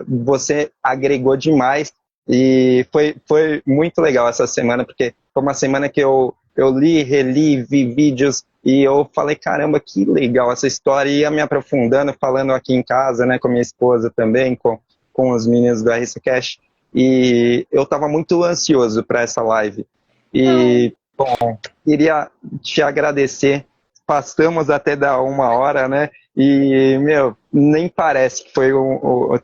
você agregou demais e foi muito legal essa semana, porque foi uma semana que eu li, reli, vi vídeos e eu falei, caramba, que legal essa história, e ia me aprofundando, falando aqui em casa, né, com minha esposa também, com os meninos do RC Cash, e eu estava muito ansioso para essa live. E, bom, queria te agradecer, passamos até da 1 hora, né, e, meu, nem parece que foi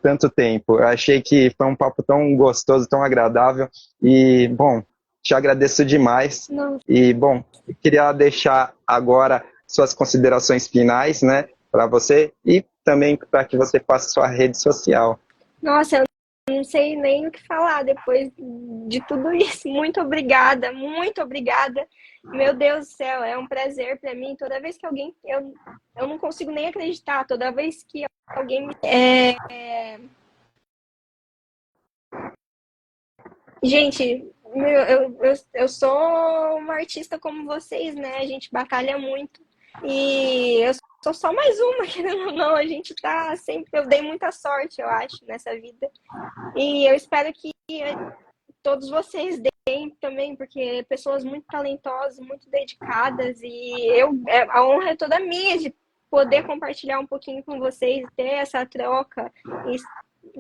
tanto tempo. Eu achei que foi um papo tão gostoso, tão agradável. E, bom, te agradeço demais. Não. E, bom, eu queria deixar agora suas considerações finais, né, para você e também para que você faça sua rede social. Nossa, eu não sei nem o que falar depois de tudo isso. Muito obrigada, muito obrigada. Meu Deus do céu, é um prazer para mim. Toda vez que alguém... Eu não consigo nem acreditar. Toda vez que alguém me... Gente, eu sou uma artista como vocês, né? A gente batalha muito. E eu sou só mais uma, querendo ou não. A gente tá sempre... Eu dei muita sorte, eu acho, nessa vida. E eu espero que todos vocês deem também, porque pessoas muito talentosas, muito dedicadas, e a honra é toda minha de poder compartilhar um pouquinho com vocês, ter essa troca. E,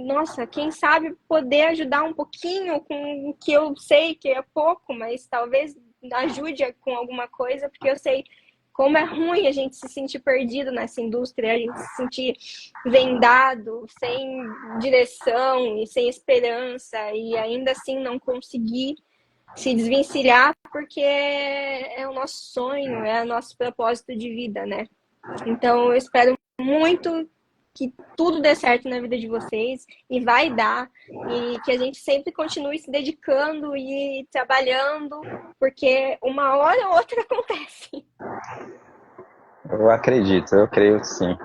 nossa, quem sabe poder ajudar um pouquinho com o que eu sei que é pouco, mas talvez ajude com alguma coisa, porque eu sei como é ruim a gente se sentir perdido nessa indústria, a gente se sentir vendado, sem direção e sem esperança, e ainda assim não conseguir se desvencilhar, porque é o nosso sonho, é o nosso propósito de vida, né? Então eu espero muito que tudo dê certo na vida de vocês, e vai dar, e que a gente sempre continue se dedicando e trabalhando, porque uma hora ou outra acontece. Eu acredito, eu creio sim.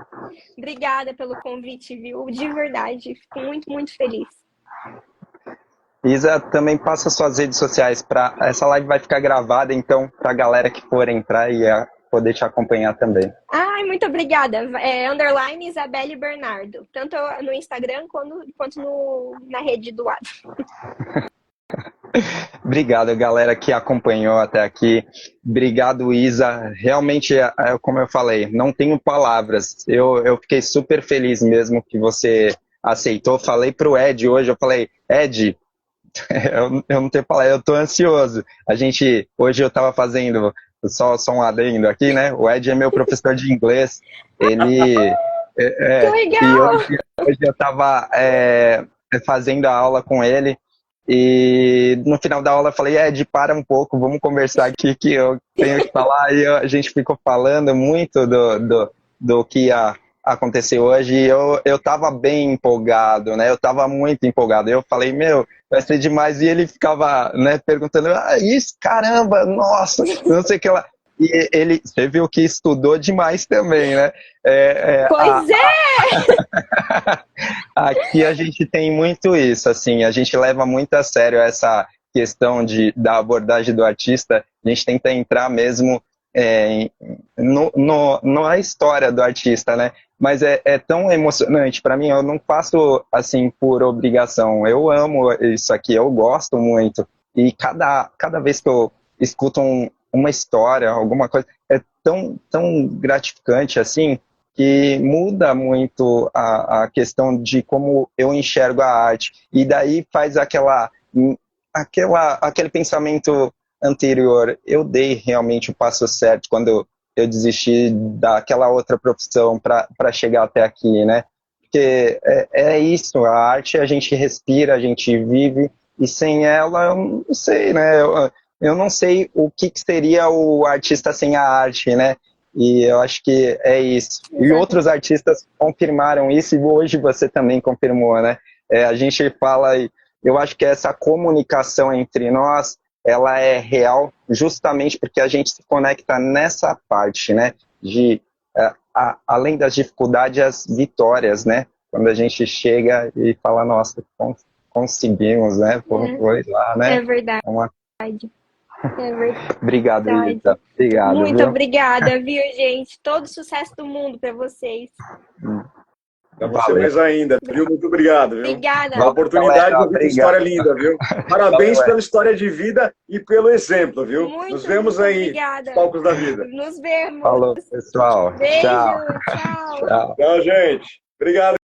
Obrigada pelo convite, viu? De verdade, fico muito, muito feliz. Isa, também passa suas redes sociais, essa live vai ficar gravada, então, para a galera que for entrar e poder te acompanhar também. Ai, muito obrigada. _ Isabelle Bernardo, tanto no Instagram quanto na rede do lado. Obrigado, galera que acompanhou até aqui. Obrigado, Isa. Realmente, como eu falei, não tenho palavras. Eu fiquei super feliz mesmo que você aceitou. Falei pro Ed hoje, eu falei, Ed, eu não tenho palavras, eu tô ansioso. Hoje eu tava fazendo, só um adendo aqui, né? O Ed é meu professor de inglês. Ele... Que legal! E hoje eu tava fazendo a aula com ele. E no final da aula eu falei, Ed, para um pouco, vamos conversar aqui que eu tenho que falar. E a gente ficou falando muito do que ia acontecer hoje. E eu tava bem empolgado, né? Eu tava muito empolgado. Eu falei, meu, vai ser demais. E ele ficava, né, perguntando, isso, caramba, nossa, não sei o que lá. E você viu que estudou demais também, né? Pois Aqui a gente tem muito isso, assim, a gente leva muito a sério essa questão da abordagem do artista, a gente tenta entrar mesmo na história do artista, né? Mas é tão emocionante para mim, eu não faço assim por obrigação, eu amo isso aqui, eu gosto muito, e cada vez que eu escuto uma história, alguma coisa, é tão gratificante assim, que muda muito a questão de como eu enxergo a arte. E daí faz aquele pensamento anterior. Eu dei realmente o passo certo quando eu desisti daquela outra profissão para chegar até aqui, né? Porque é isso, a arte a gente respira, a gente vive, e sem ela eu não sei, né? Eu não sei o que seria o artista sem a arte, né? E eu acho que é isso. Exatamente. E outros artistas confirmaram isso, e hoje você também confirmou, né? A gente fala, eu acho que essa comunicação entre nós, ela é real justamente porque a gente se conecta nessa parte, né? Além das dificuldades, as vitórias, né? Quando a gente chega e fala, nossa, conseguimos, né? Foi lá, né? É verdade. É verdade. Obrigado, Isa. Obrigado, Muito viu? obrigada, viu, gente? Todo sucesso do mundo para vocês. Pra você Valeu. mais ainda, viu? Muito obrigado, viu? Obrigada. Uma oportunidade de Galera, ouvir tua obrigado. história linda, viu? Parabéns Valeu, pela história de vida e pelo exemplo, viu? Muito, Nos vemos muito aí, obrigada. nos palcos da vida. Nos vemos. Falou, pessoal. Beijo, Tchau. tchau. Tchau. Tchau, gente. Obrigado.